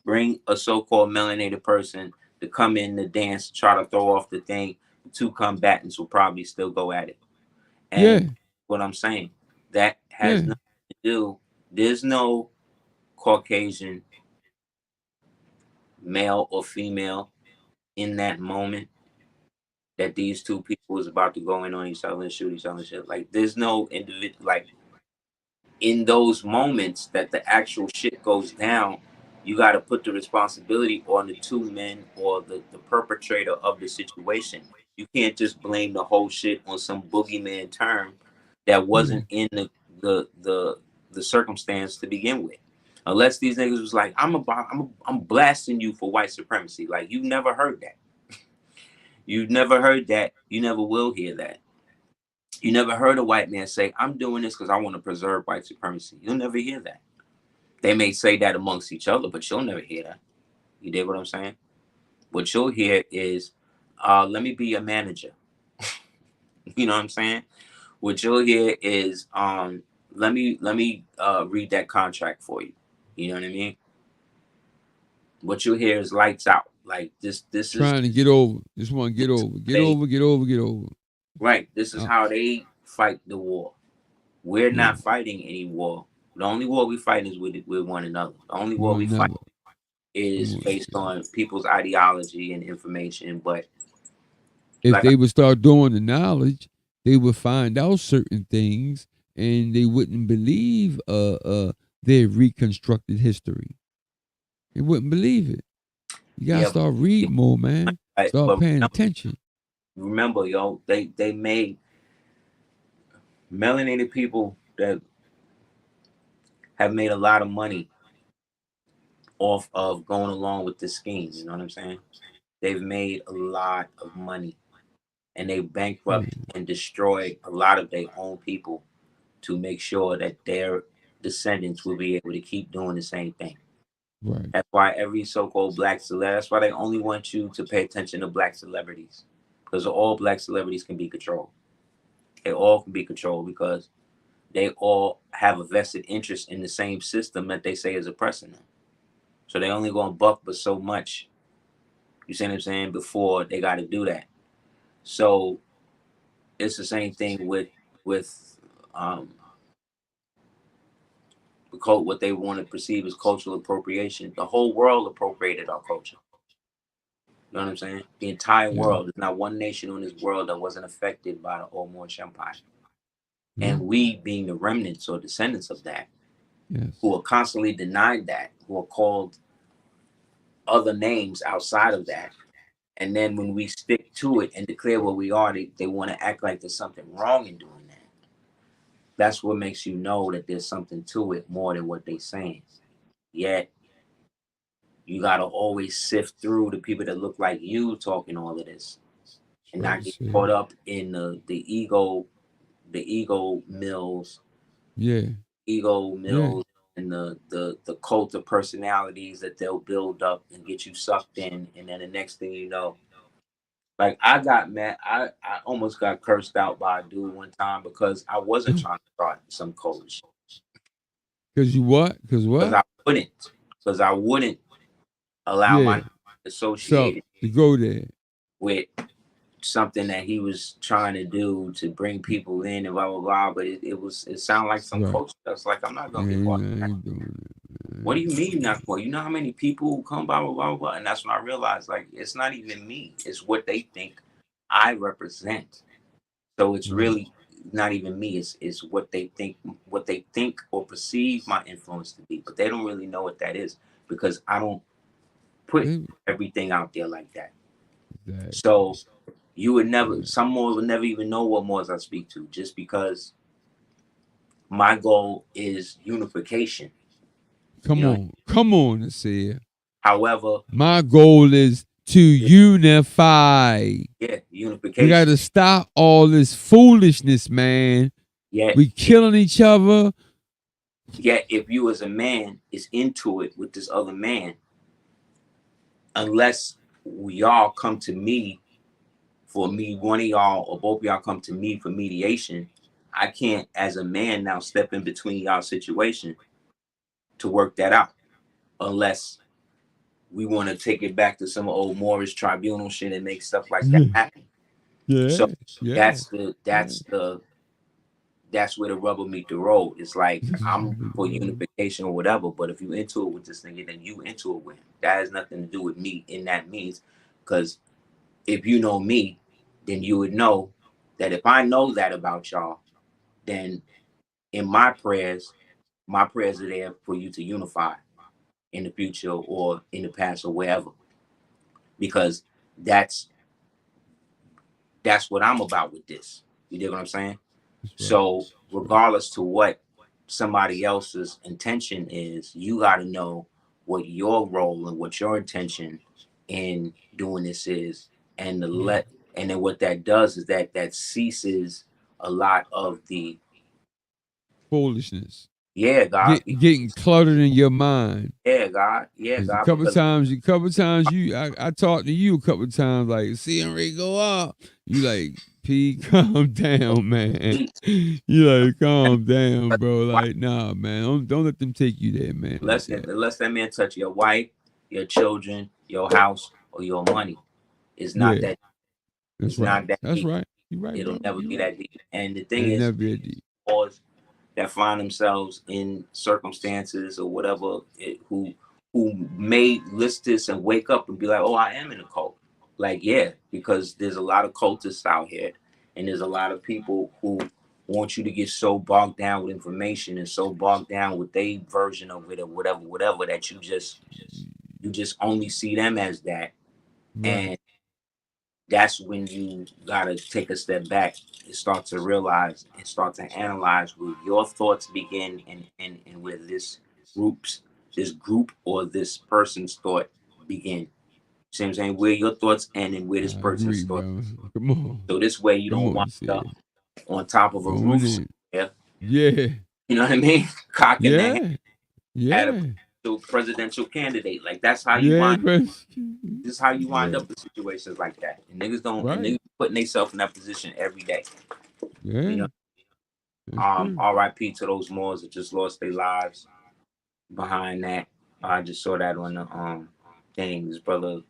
bring a so-called melanated person to come in the dance, try to throw off the thing. The two combatants will probably still go at it. Yeah, And what I'm saying, that has yeah, nothing to do. There's no Caucasian male or female in that moment that these two people is about to go in on each other and shoot each other and shit. Like, there's no individual, like, in those moments that the actual shit goes down, you got to put the responsibility on the two men or the perpetrator of the situation. You can't just blame the whole shit on some boogeyman term that yeah. wasn't in the circumstance to begin with. Unless these niggas was like, I'm blasting you for white supremacy. Like, you never heard that. You've never heard that. You never will hear that. You never heard a white man say, I'm doing this because I want to preserve white supremacy. You'll never hear that. They may say that amongst each other, but you'll never hear that. You dig what I'm saying? What you'll hear is, let me be your manager. You know what I'm saying? What you'll hear is, let me read that contract for you. You know what I mean? What you'll hear is lights out. Like, this is Trying to get over. Just want to get over. Get over. Get over. Get over. right. This is how they fight the war. We're Yeah. not fighting any war. The only war we fight is with one another. The only war One we fight another. is based on people's ideology and information. But If like, they would start doing the knowledge, they would find out certain things, and they wouldn't believe their reconstructed history. They wouldn't believe it. You gotta yeah, start reading more, man. Start but paying attention. remember, yo, they made melanated people that have made a lot of money off of going along with this scheme. You know what I'm saying? They've made a lot of money, and they bankrupt and destroy a lot of their own people to make sure that their descendants will be able to keep doing the same thing. Right. That's why every so-called black celebrity, that's why they only want you to pay attention to black celebrities, because all black celebrities can be controlled. They all can be controlled because they all have a vested interest in the same system that they say is oppressing them. So they only gonna buck but so much. You see what I'm saying? Before they got to do that. So it's the same thing with um what they want to perceive as cultural appropriation. The whole world appropriated our culture. You know what I'm saying? The entire Yeah. world. There's not one nation on this world that wasn't affected by the old Moorish Empire. Yeah. And we, being the remnants or descendants of that, Yes. who are constantly denied that, who are called other names outside of that. And then when we stick to it and declare what we are, they want to act like there's something wrong in doing that. That's what makes you know that there's something to it more than what they're saying. Yet, you got to always sift through the people that look like you talking all of this and not get caught up in the ego mills, Yeah. Yeah. and the cult of personalities that they'll build up and get you sucked in. And then the next thing you know, like, I got mad. I almost got cursed out by a dude one time because I wasn't trying to start some cult shit. Cause you what? Cause Because what? I wouldn't allow Yeah. my So associated to go there. with something that he was trying to do to bring people in and blah blah blah. But it sounded like some Right. culture. That's like, I'm not gonna Yeah, be part of I that. ain't doing it. What do you mean not part? You know how many people who come blah blah blah blah? And that's when I realized, like, it's not even me. It's what they think I represent. So it's Right. really not even me. It's what they think or perceive my influence to be. But they don't really know what that is because I don't put everything out there like that. Exactly. So you would never, some more would never even know what Moors I speak to, just because my goal is unification. Come on. Come on, Aseer. However, my goal is to unify. Yeah, unification. We got to stop all this foolishness, man. Yeah, we killing each other. Yet, if you as a man is into it with this other man, unless y'all come to me one of y'all or both of y'all come to me for mediation, I can't, as a man, now step in between y'all situation to work that out, unless we want to take it back to some old Moorish tribunal shit and make stuff like that happen. So that's where the rubber meet the road. It's like, I'm for unification or whatever, but if you into it with this nigga, then you into it with him. That has nothing to do with me in that means, because if you know me, then you would know that if I know that about y'all, then in my prayers are there for you to unify in the future or in the past or wherever, because that's what I'm about with this. You dig what I'm saying? Right. So regardless to what somebody else's intention is, you got to know what your role and what your intention in doing this is, and and then what that does is that ceases a lot of the foolishness. Yeah, God. Getting cluttered in your mind. Yeah, God. Yeah, God. A couple times, I talked to you a couple times, like, see Henry go up. You like, P, calm down, man. You like, calm down, bro. Like, nah, man. Don't let them take you there, man. Unless that man touch your wife, your children, your house, or your money. It's not that. That's it's right. not that That's deep. right. You're right. It'll never be that deep. And the thing is, never be that deep. That find themselves in circumstances or whatever, who may list this and wake up and be like, oh, I am in a cult. Like, yeah, because there's a lot of cultists out here, and there's a lot of people who want you to get so bogged down with information and so bogged down with their version of it or whatever, that you just only see them as that. Right. And that's when you gotta take a step back and start to realize and start to analyze where your thoughts begin and where this group or this person's thought begin. See what I'm saying? Where your thoughts end and where this person's thought. Come on. So this way you don't wind up on top of a roof somewhere. Yeah. You know what I mean? Cocking that at a presidential candidate. Like, that's how you wind up. This is how you wind up in situations like that. And niggas don't and niggas putting themselves in that position every day. Yeah. You know? R.I.P. to those Moors that just lost their lives behind that. I just saw that on the thing. His brother.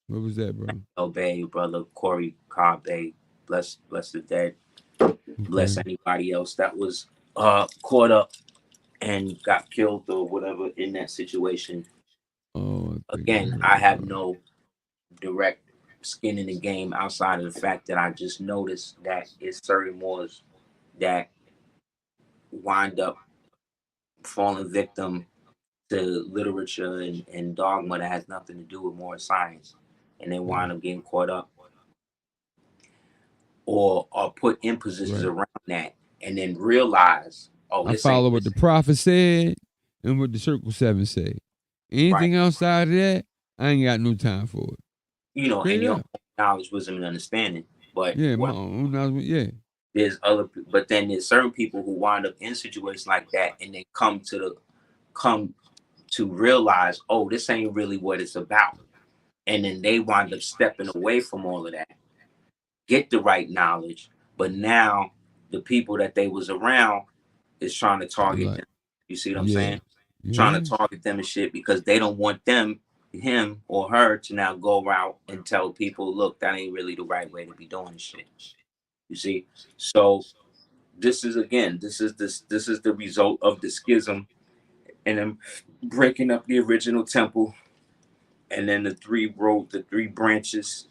What was that, bro? Obey, brother Corey Cobb Bay. Bless the dead. Okay. Bless anybody else that was caught up and got killed or whatever in that situation. Again, I have no direct skin in the game outside of the fact that I just noticed that it's certain Moors that wind up falling victim to literature and dogma that has nothing to do with more science, and they wind up getting caught up or put in positions around that, and then realize, I follow what the prophet said and what the Circle 7 say. Anything outside of that, I ain't got no time for it. You know, and your knowledge, wisdom, and understanding. But my own knowledge, there's then there's certain people who wind up in situations like that, and they come to realize, oh, this ain't really what it's about. And then they wind up stepping away from all of that, get the right knowledge, but now the people that they was around is trying to target them. You see what I'm saying? Trying to target them and shit, because they don't want him or her to now go out and tell people, look, that ain't really the right way to be doing shit. You see? So this is the result of the schism and them breaking up the original temple, and then the three branches,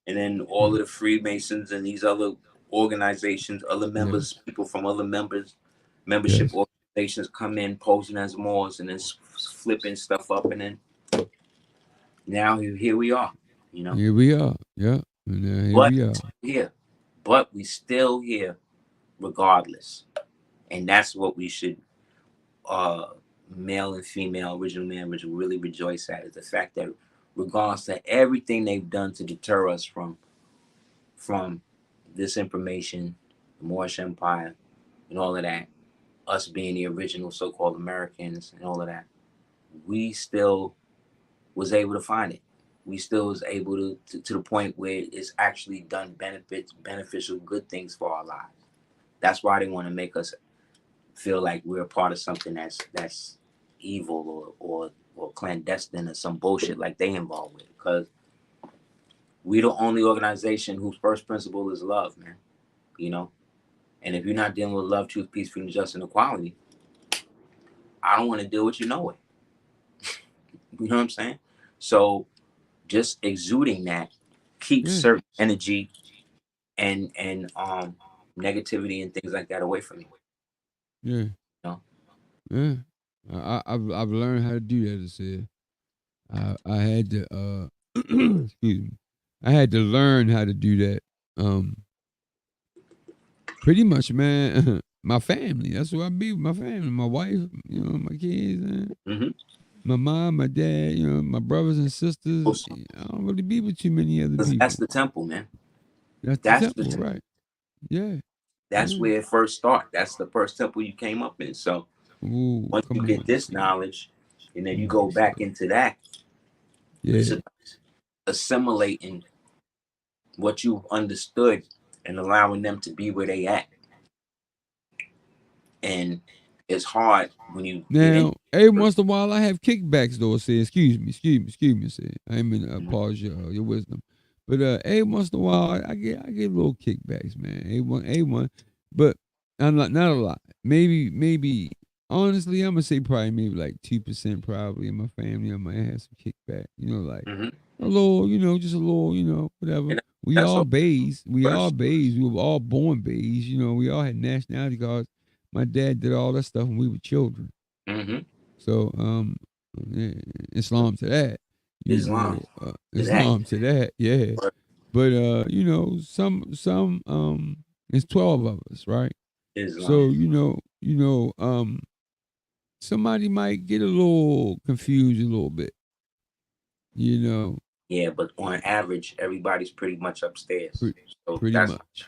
and then all of the Freemasons and these other organizations, other members, people from other membership organizations come in posing as Moors and then flipping stuff up, and then now here we are, you know. Here we are, but we still here regardless, and that's what we should, male and female, original man, really rejoice at, is the fact that regardless of everything they've done to deter us from this information, the Moorish Empire, and all of that, us being the original so-called Americans and all of that, we still was able to find it. We still was able to the point where it's actually done beneficial, good things for our lives. That's why they want to make us feel like we're a part of something that's evil or clandestine or some bullshit like they involved with. Because we the only organization whose first principle is love, man. You know? And if you're not dealing with love, truth, peace, freedom, justice, and equality, I don't want to deal with you no way. You know what I'm saying? So just exuding that keeps certain energy and negativity and things like that away from you. Yeah. You know? Yeah. I've learned how to do that, Aseer. I had to excuse me. I had to learn how to do that. Pretty much, man. My family. That's who I be with. My family, my wife, you know, my kids, man. Mm-hmm. My mom, my dad, you know, my brothers and sisters. I don't really be with too many other people. That's the temple, man. That's the temple, right? Yeah. That's where it first starts. That's the first temple you came up in. So once you get this knowledge, and then you go back into that, it's assimilating what you've understood and allowing them to be where they at. And it's hard when you now every once in a while I have kickbacks though. Say excuse me. Say I ain't mean to pause your wisdom, but every once in a while I get little kickbacks, man. A1, but I'm not a lot. Maybe honestly I'm gonna say probably maybe like 2% probably in my family I might have some kickback. You know, like a little, you know, just a little, you know, whatever. We all bays. We all bays. We were all born bays. You know, we all had nationality cards. My dad did all that stuff when we were children. So, Islam to that. Islam to that, yeah. But you know, some it's 12 of us, right? Islam. So you know, somebody might get a little confused a little bit. You know. Yeah, but on average, everybody's pretty much upstairs. So pretty much.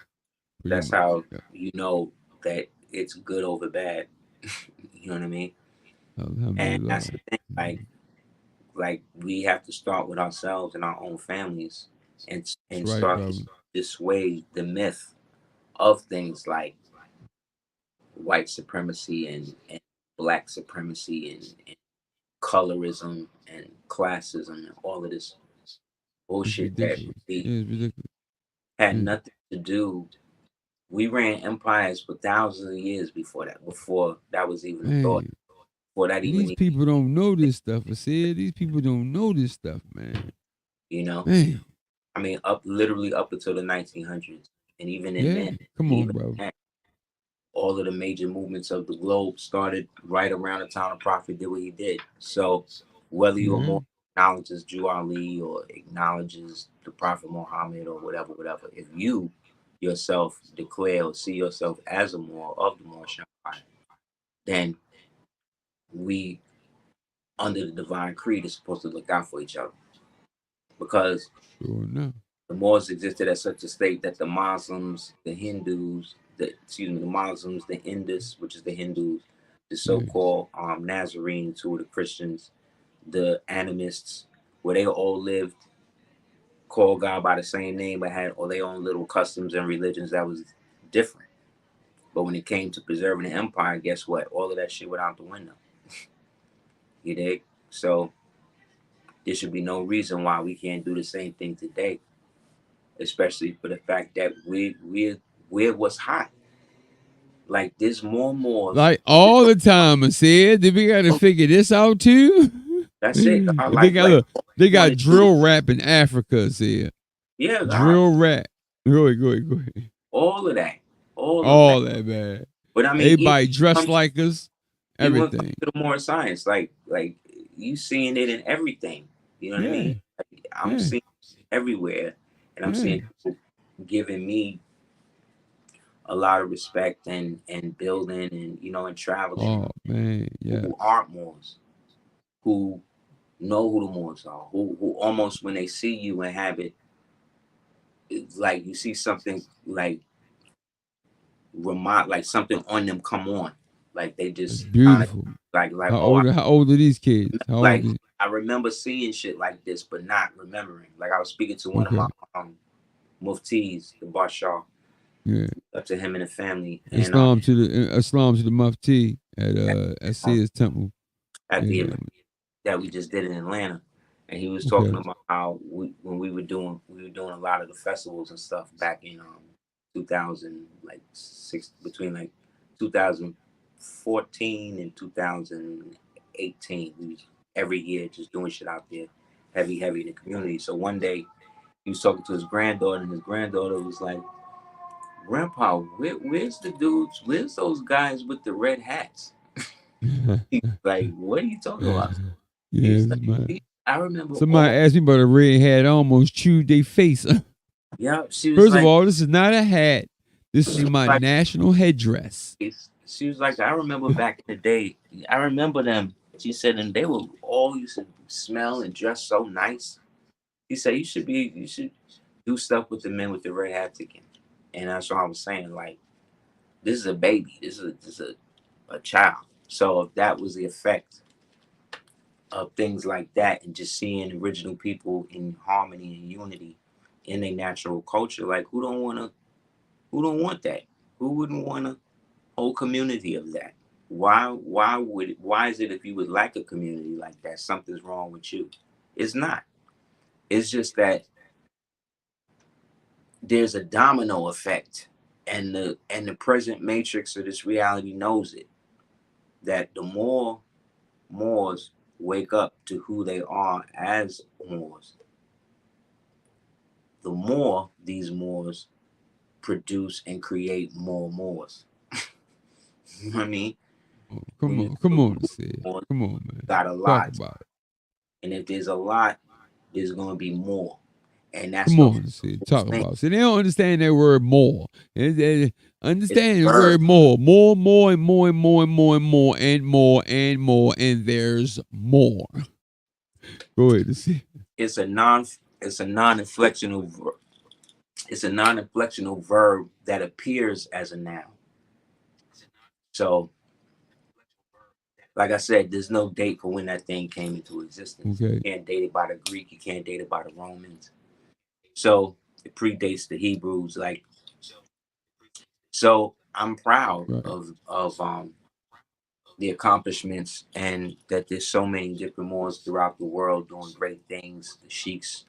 That's how you know that it's good over bad. You know what I mean? And that's the thing. Like we have to start with ourselves and our own families, and start to dissuade the myth of things like white supremacy and black supremacy and colorism and classism and all of this bullshit that really had nothing to do. We ran empires for thousands of years before that was even a thought. Before that even these people don't know this stuff. I said these people don't know this stuff, man. You know, I mean, literally up until the 1900s, and even in then, come on, bro. All of the major movements of the globe started right around the time the Prophet did what he did. So whether you're more acknowledges Jew Ali or acknowledges the Prophet Muhammad or whatever, if you yourself declare or see yourself as a Moor of the Moorish Empire, then we, under the divine creed, is supposed to look out for each other. Because the Moors existed at such a state that the Muslims, the Hindus, the Muslims, the Indus, which is the Hindus, the so-called Nazarenes, who were the Christians, the animists, where they all lived, called God by the same name, but had all their own little customs and religions that was different. But when it came to preserving the empire, guess what? All of that shit went out the window. You dig? So there should be no reason why we can't do the same thing today, especially for the fact that we're what's hot. Like there's more. Like all the time, I said, did we got to figure this out too? That's it. They got drill rap in Africa, said. Yeah, drill rap. Go ahead. All of that. All that, man. But I mean, everybody dressed like us. Everything. To the more science, like you seeing it in everything. You know what I mean? Like, I'm seeing it everywhere, and I'm seeing people giving me a lot of respect and building and and traveling. Oh man, yeah. Who aren't Moors, who know who the Moors are, who almost when they see you and have it, it's like you see something like something on them come on, like they just beautiful. Like how old are these kids? I remember seeing shit like this, but not remembering. Like I was speaking to one of my muftis, the Bashar. Yeah. Up to him and the family. Islam to the Mufti at Aseer's temple. at the Yeah. event that we just did in Atlanta, and he was talking Okay. about how when we were doing a lot of the festivals and stuff back in 2000, like between like 2014 and 2018. We was every year just doing shit out there, heavy in the community. So one day he was talking to his granddaughter, and his granddaughter was like, "Grandpa, where's the dudes? Where's those guys with the red hats?" He's like, "What are you talking about?" He's Yes, like, man. "I remember Somebody all." asked me about a red hat. I almost chewed their face. Yeah, she was First of like, all, this is not a hat. This is she was my like, national headdress. she was like, "I remember back in the day. I remember them." She said, and they were all used to smell and dress so nice. He said, you should do stuff with the men with the red hats again." And that's what I was saying. Like, this is a baby. This is a child. So if that was the effect of things like that, and just seeing original people in harmony and unity in a natural culture, like who don't want that? Who wouldn't want a whole community of that? Why is it if you would like a community like that, something's wrong with you? It's not. It's just that there's a domino effect, and the present matrix of this reality knows it. That the more Moors wake up to who they are as Moors, the more these Moors produce and create more Moors. You know what I mean? Come When on, come you on, Sid. Moors Come on, man. got a Talk lot, about it. and if there's a lot, there's gonna be more, and that's Come the on, Sid. whole Talk thing. about it. See, they don't understand that word more. They It's a understand the verb. word more. More, and more, and more, and more, and more, and more, and more, and there's more. Go ahead, Sid. It's a non. It's a non-inflectional. It's a non-inflectional verb that appears as a noun. So, like I said, there's no date for when that thing came into existence. You Okay. can't date it by the Greek. You can't date it by the Romans. So it predates the Hebrews. Like, so I'm proud Right. of the accomplishments, and that there's so many different Moors throughout the world doing great things. The sheiks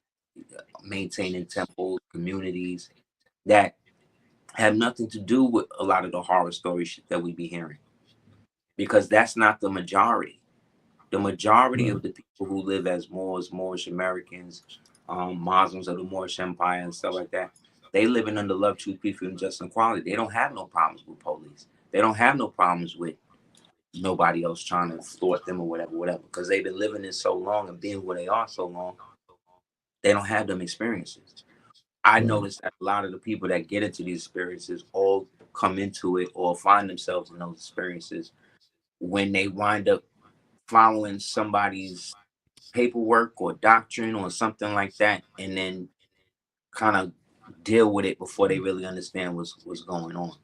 maintaining temples, communities that have nothing to do with a lot of the horror stories that we be hearing, because that's not the majority. The majority Right. of the people who live as Moors, Moorish Americans, Muslims of the Moorish Empire and stuff like that, they living under love, truth, peace, and just equality. They don't have no problems with police. They don't have no problems with nobody else trying to thwart them or whatever, because they've been living this so long and being where they are so long, they don't have them experiences. I Right. noticed that a lot of the people that get into these experiences all come into it or find themselves in those experiences when they wind up following somebody's paperwork or doctrine or something like that, and then kind of deal with it before they really understand what's going on.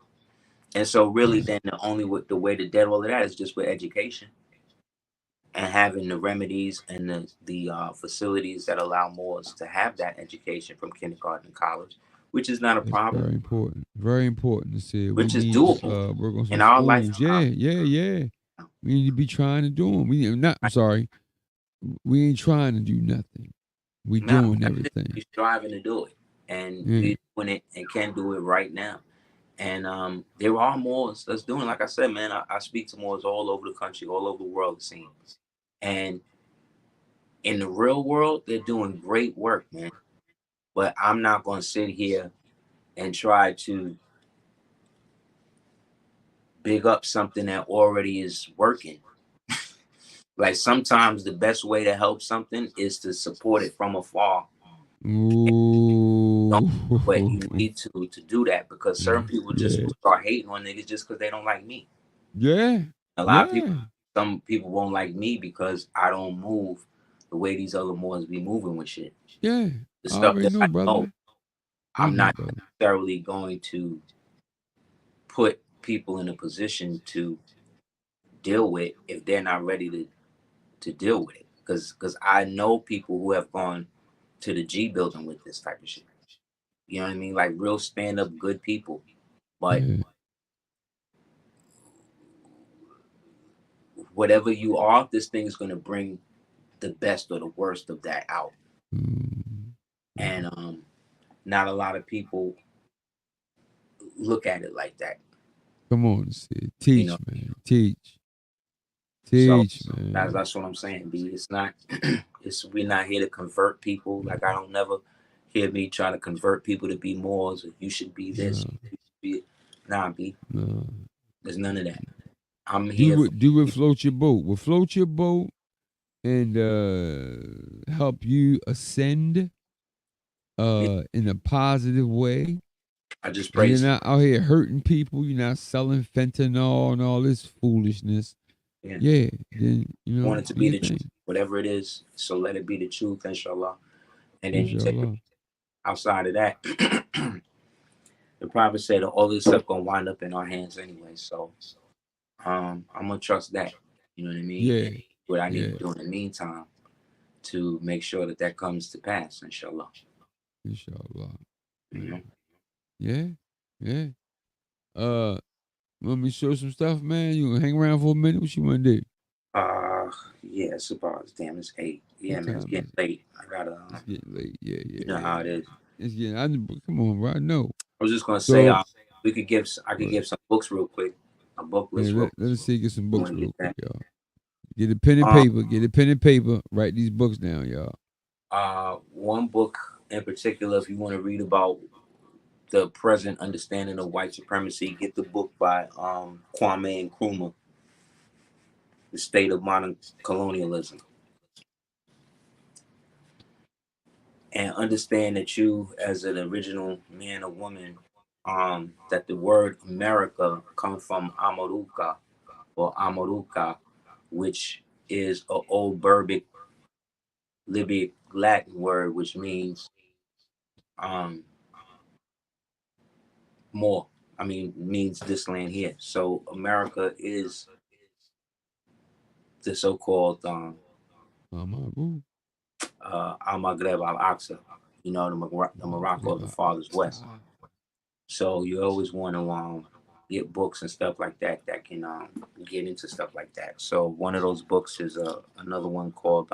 And so really Right. then the way to deal all of that is just with education and having the remedies and the facilities that allow Moors to have that education from kindergarten and college, which is not a That's problem, very important. Very important to see. We which is need to doable work on some in our schools. lifetime. Yeah, yeah, yeah. We need to be trying to do them. We not. I'm sorry. We ain't trying to do nothing. We Now doing we're everything. striving to do it, and Yeah. we're doing it and can do it right now. And there are more that's doing. Like I said, man, I speak to Moors all over the country, all over the world, it seems. And in the real world, they're doing great work, man. But I'm not going to sit here and try to big up something that already is working. Like, sometimes the best way to help something is to support it from afar. Don't, Ooh. but you need to do that, because certain people just Yeah. will start hating on niggas just because they don't like me. Yeah. A lot of people, Yeah. some people won't like me because I don't move the way these other Moors be moving with shit. Yeah. The I stuff already that know, I know, brother. I I'm know, not brother. necessarily going to put people in a position to deal with if they're not ready to deal with it. Because I know people who have gone to the G building with this type of shit. You know what I mean? Like real stand up good people. But Yeah. whatever you are, this thing is going to bring the best or the worst of that out. And not a lot of people look at it like that. Come on, Sid. Teach, You know, man. Teach, so man. that's what I'm saying, B. It's not, we're not here to convert people. Like, I don't never hear me trying to convert people to be Moors, or you should be this. You should be, nah, B. No. There's none of that. I'm here. Do what float your boat. What float your boat and help you ascend in a positive way. I just pray. You're not out here hurting people. You're not selling fentanyl and all this foolishness. Yeah. Then you know, want it to be the truth, whatever it is. So let it be the truth, inshallah. And then you take it outside of that. The prophet said all this stuff gonna wind up in our hands anyway. So I'm gonna trust that. You know what I mean? Yeah. What I need to do in the meantime to make sure that that comes to pass, inshallah. Inshallah. You know? Yeah. Want me to show some stuff, man? You gonna hang around for a minute? What you wanna do? Yeah, it's about damn, it's 8. Yeah, man, it's getting late. I gotta. It's getting late. Yeah. You know how it is. It's getting. Come on, bro. I know. I was just gonna say, I could give some books real quick. A book list. Let us see. Get some books real quick, y'all. Get a pen and paper. Get a pen and paper. Write these books down, y'all. One book in particular, if you want to read about the present understanding of white supremacy, get the book by Kwame Nkrumah, The State of Modern Colonialism. And understand that you, as an original man or woman, that the word America comes from Amaruka or Amaruka, which is an old Berbic Libyan Latin word, which means more. Means this land here. So America is the so-called Al-Maghreb Al-Aqsa, you know, the Morocco of the farthest west. So you always want to get books and stuff like that that can get into stuff like that. So one of those books is another one called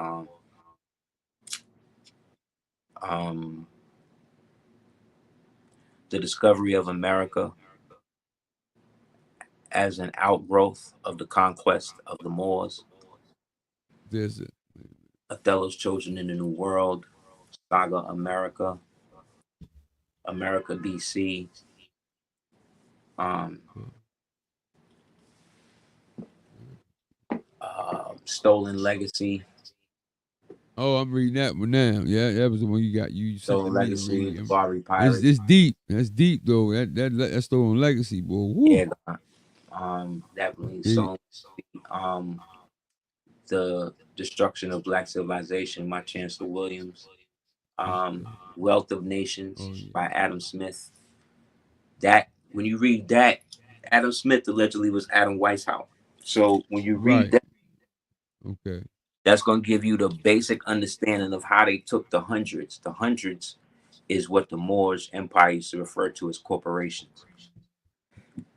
The Discovery of America as an Outgrowth of the Conquest of the Moors. There's it. Othello's Children in the New World, Saga America, America BC, Stolen Legacy. Oh, I'm reading that one now. Yeah, that was the one you got. You Stolen Legacy, the Bari Pirates. It's deep. That's deep though. That's Stolen Legacy, boy. Woo. Yeah, definitely. So, The Destruction of Black Civilization by Chancellor Williams. Wealth of Nations by Adam Smith. That when you read that, Adam Smith allegedly was Adam Weishaupt. So when you read that, that's going to give you the basic understanding of how they took the hundreds. The hundreds is what the Moorish Empire used to refer to as corporations.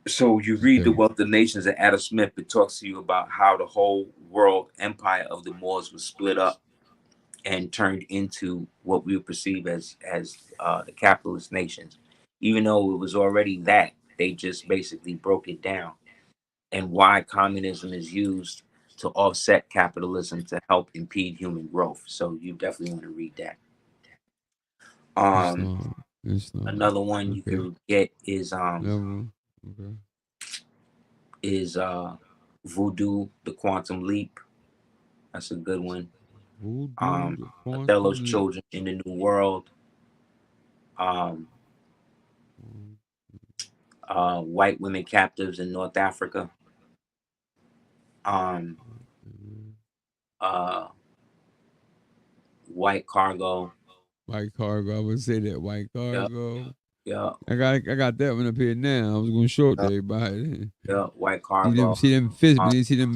So you read The Wealth of Nations of Adam Smith, it talks to you about how the whole world empire of the Moors was split up and turned into what we would perceive as the capitalist nations. Even though it was already that, they just basically broke it down, and why communism is used to offset capitalism to help impede human growth. So you definitely want to read that. Another one you can get is Voodoo, The Quantum Leap. That's a good one. Othello's Children in the New World. White Women Captives in North Africa. White Cargo. White Cargo. I would say that White Cargo. Yeah. I got that one up here now. I was going to show it to everybody. Yeah, White Cargo. See them fists, when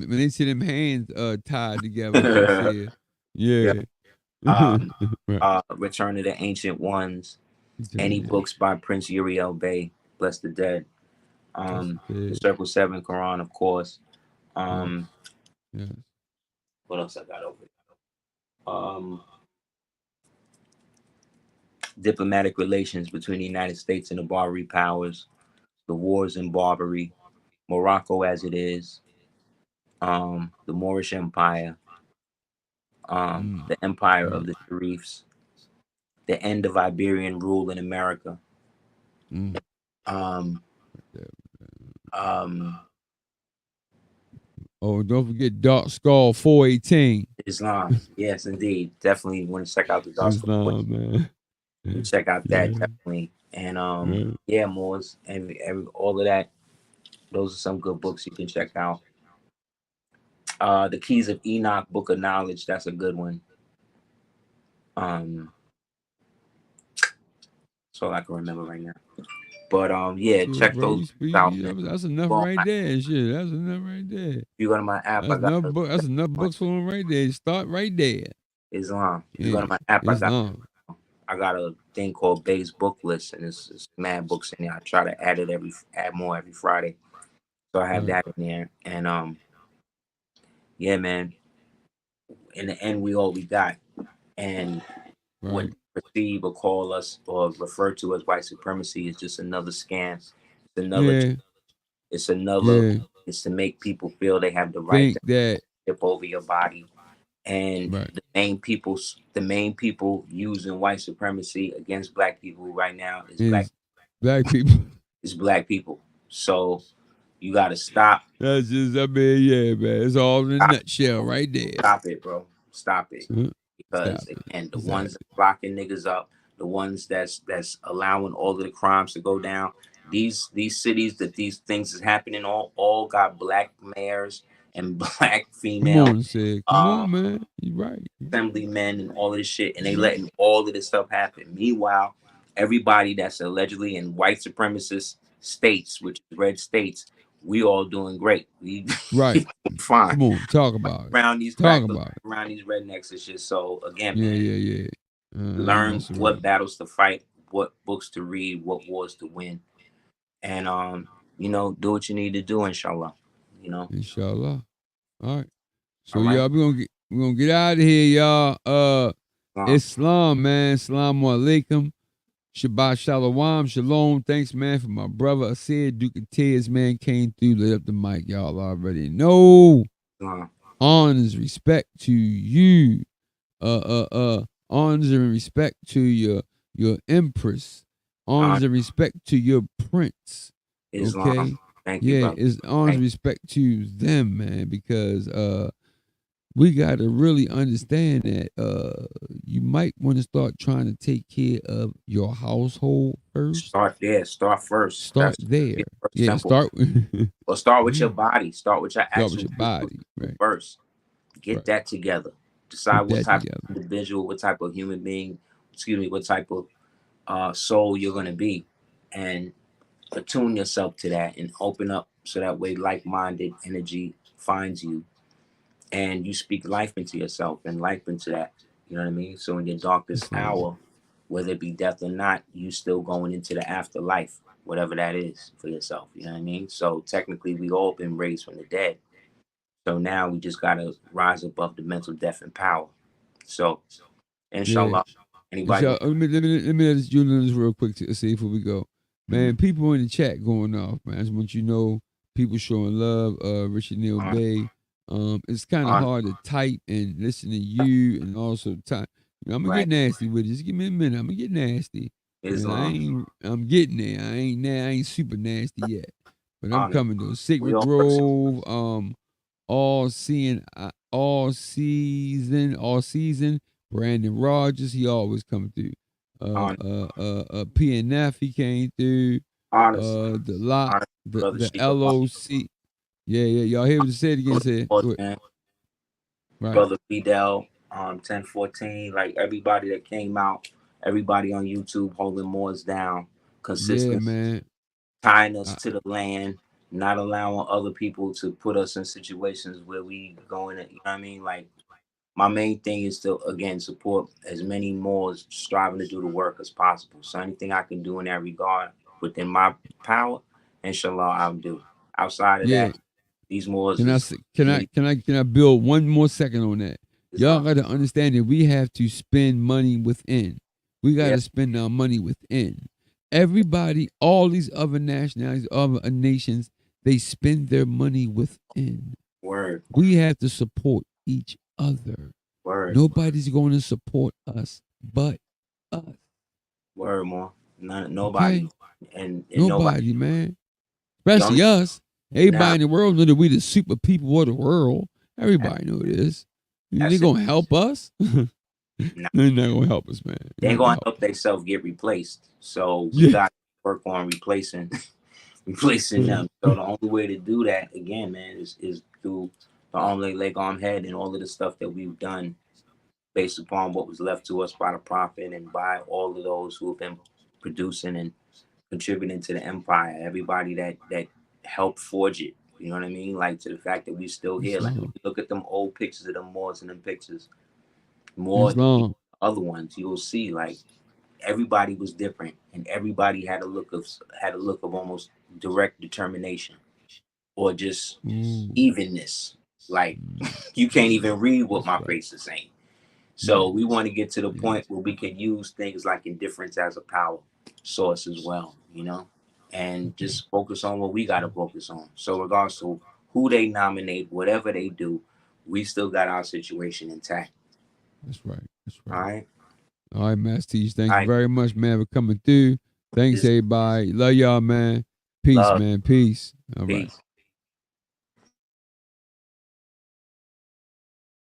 they see them hands tied together. Yeah. Return of the Ancient Ones. Any books by Prince Uriel Bey, Bless the Dead. The Circle 7 Quran, of course. Yes. What else I got over here? Diplomatic relations between the United States and the Barbary powers, the wars in Barbary, Morocco as it is, the Moorish Empire, the empire of Right. the Sharifs, the end of Iberian rule in America, um, um, Oh, don't forget Dark Skull 418. Islam. Yes, indeed. Definitely want to check out the Dark School. Islam, man. Check out that Yeah. definitely. And Right. yeah, Moors and all of that. Those are some good books you can check out. The Keys of Enoch, Book of Knowledge. That's a good one. That's all I can remember right now. But yeah, Sure, check bro. those out, man. That's enough Well, right there. Shit, that's enough right there. if you go to my app, I That's got enough book. That's enough books for them right there. Start right there. Islam. If you go Yeah. to my app, Islam. I got a thing called Bay's Book List, and it's mad books in there. I try to add more every Friday. So I have that in there. And yeah, man. In the end, we all we got. And what they perceive or call us or refer to as white supremacy is just another scam. It's another. Yeah. It's another. Yeah. It's to make people feel they have the right Think to that. tip over your body. And Right. the main people using white supremacy against black people right now is Is black people. black people. So you got to stop. That's just, I mean, yeah, man. It's all in a nutshell right there. Stop it, bro. Stop it. Because Stop it. again, the Exactly. ones that locking niggas up, the ones that's allowing all of the crimes to go down. These cities that these things is happening all got black mayors and black Come female on, Sid. Come on, man. You right. assemblymen and all of this shit, and they letting all of this stuff happen. Meanwhile, everybody that's allegedly in white supremacist states, which is red states, we all doing great. We Right. fine. Come on, talk about it. Around these Talk crackers, about it. around these rednecks and shit. So again, Yeah, man, yeah. learn That's what right. battles to fight, what books to read, what wars to win, and do what you need to do, inshallah. Inshallah. All right. So All right. y'all, we're gonna get out of here, y'all. Islam, man. Assalamu alaikum. Shabbat shalom. Shalom. Thanks, man, for my brother Aseer Duke of Tears, man. Came through, lit up the mic. Y'all already know. Honors, respect to you. Honors and respect to your empress. Honors and respect to your prince. Okay. Thank you, brother. It's honors and respect to them, man, because we got to really understand that you might want to start trying to take care of your household first. Start there. Start first. Start there. Yeah, start with your body. Start with your actual body right. first. Get that together. Decide what type of individual, what type of human being, what type of soul you're going to be. And attune yourself to that and open up so that way like-minded energy finds you. And you speak life into yourself and life into that. You know what I mean? So in your darkest hour, whether it be death or not, you still going into the afterlife, whatever that is for yourself. You know what I mean? So technically, we all been raised from the dead. So now we just got to rise above the mental death and power. So, inshallah, anybody. Let me just do this real quick to see before we go. Man, people in the chat going off, man. I just want you to know, people showing love. Richard Neal Bay. It's kind of hard to type and listen to you and also type. I'm gonna get nasty with it. Just give me a minute. I'm gonna get nasty. I'm getting there. I ain't super nasty yet, but I'm coming though. Sacred Grove. All season. Brandon Rogers, he always come through. PNF, he came through. The LOC. Yeah. Y'all hear what you said again? Said right. Brother Fidel, 1014, like everybody that came out, everybody on YouTube holding Moors down, consistent, man, tying us to the land, not allowing other people to put us in situations where we going. You know what I mean? Like, my main thing is to again support as many Moors striving to do the work as possible. So anything I can do in that regard within my power, inshallah, I'll do. Outside of that, These Moors Can I is can I build one more second on that? Y'all Islam. got to understand that we have to spend money within. We got Yeah, to spend our money within. Everybody, all these other nationalities, other nations, they spend their money within. word, We have to support each other. word, Nobody's going to support us but us. word more. Nobody. Okay? And nobody. Nobody, man. The only Especially us. now Everybody in the world know that we the super people of the world. Everybody know this. They that's it. gonna help us? Nah, They're not gonna help us, man. they They're ain't not gonna gonna help help us. themselves get replaced. So we Yeah. got to work on replacing replacing them. So the only way to do that again, man, is through the only leg arm head and all of the stuff that we've done based upon what was left to us by the prophet and by all of those who have been producing and contributing to the empire. Everybody that helped forge it. You know what I mean? Like to the fact that we still here. Like if Islam. you look at them old pictures of them Moors and them pictures, more than Islam. other ones, you'll see like everybody was different and everybody had a look of almost direct determination or just Ooh. evenness. Like Mm. you can't even read what That's my right. face is saying. So Yeah. we want to get to the Yeah. point where we can use things like indifference as a power source as well, you know, and Okay. just focus on what we got to focus on. So regardless of who they nominate, whatever they do, we still got our situation intact. That's right. That's All right. right. All right, Master Teach. Thank All you right. very much, man, for coming through. Thanks, This everybody. Love y'all, man. Peace, love. man. Peace. All right. Peace.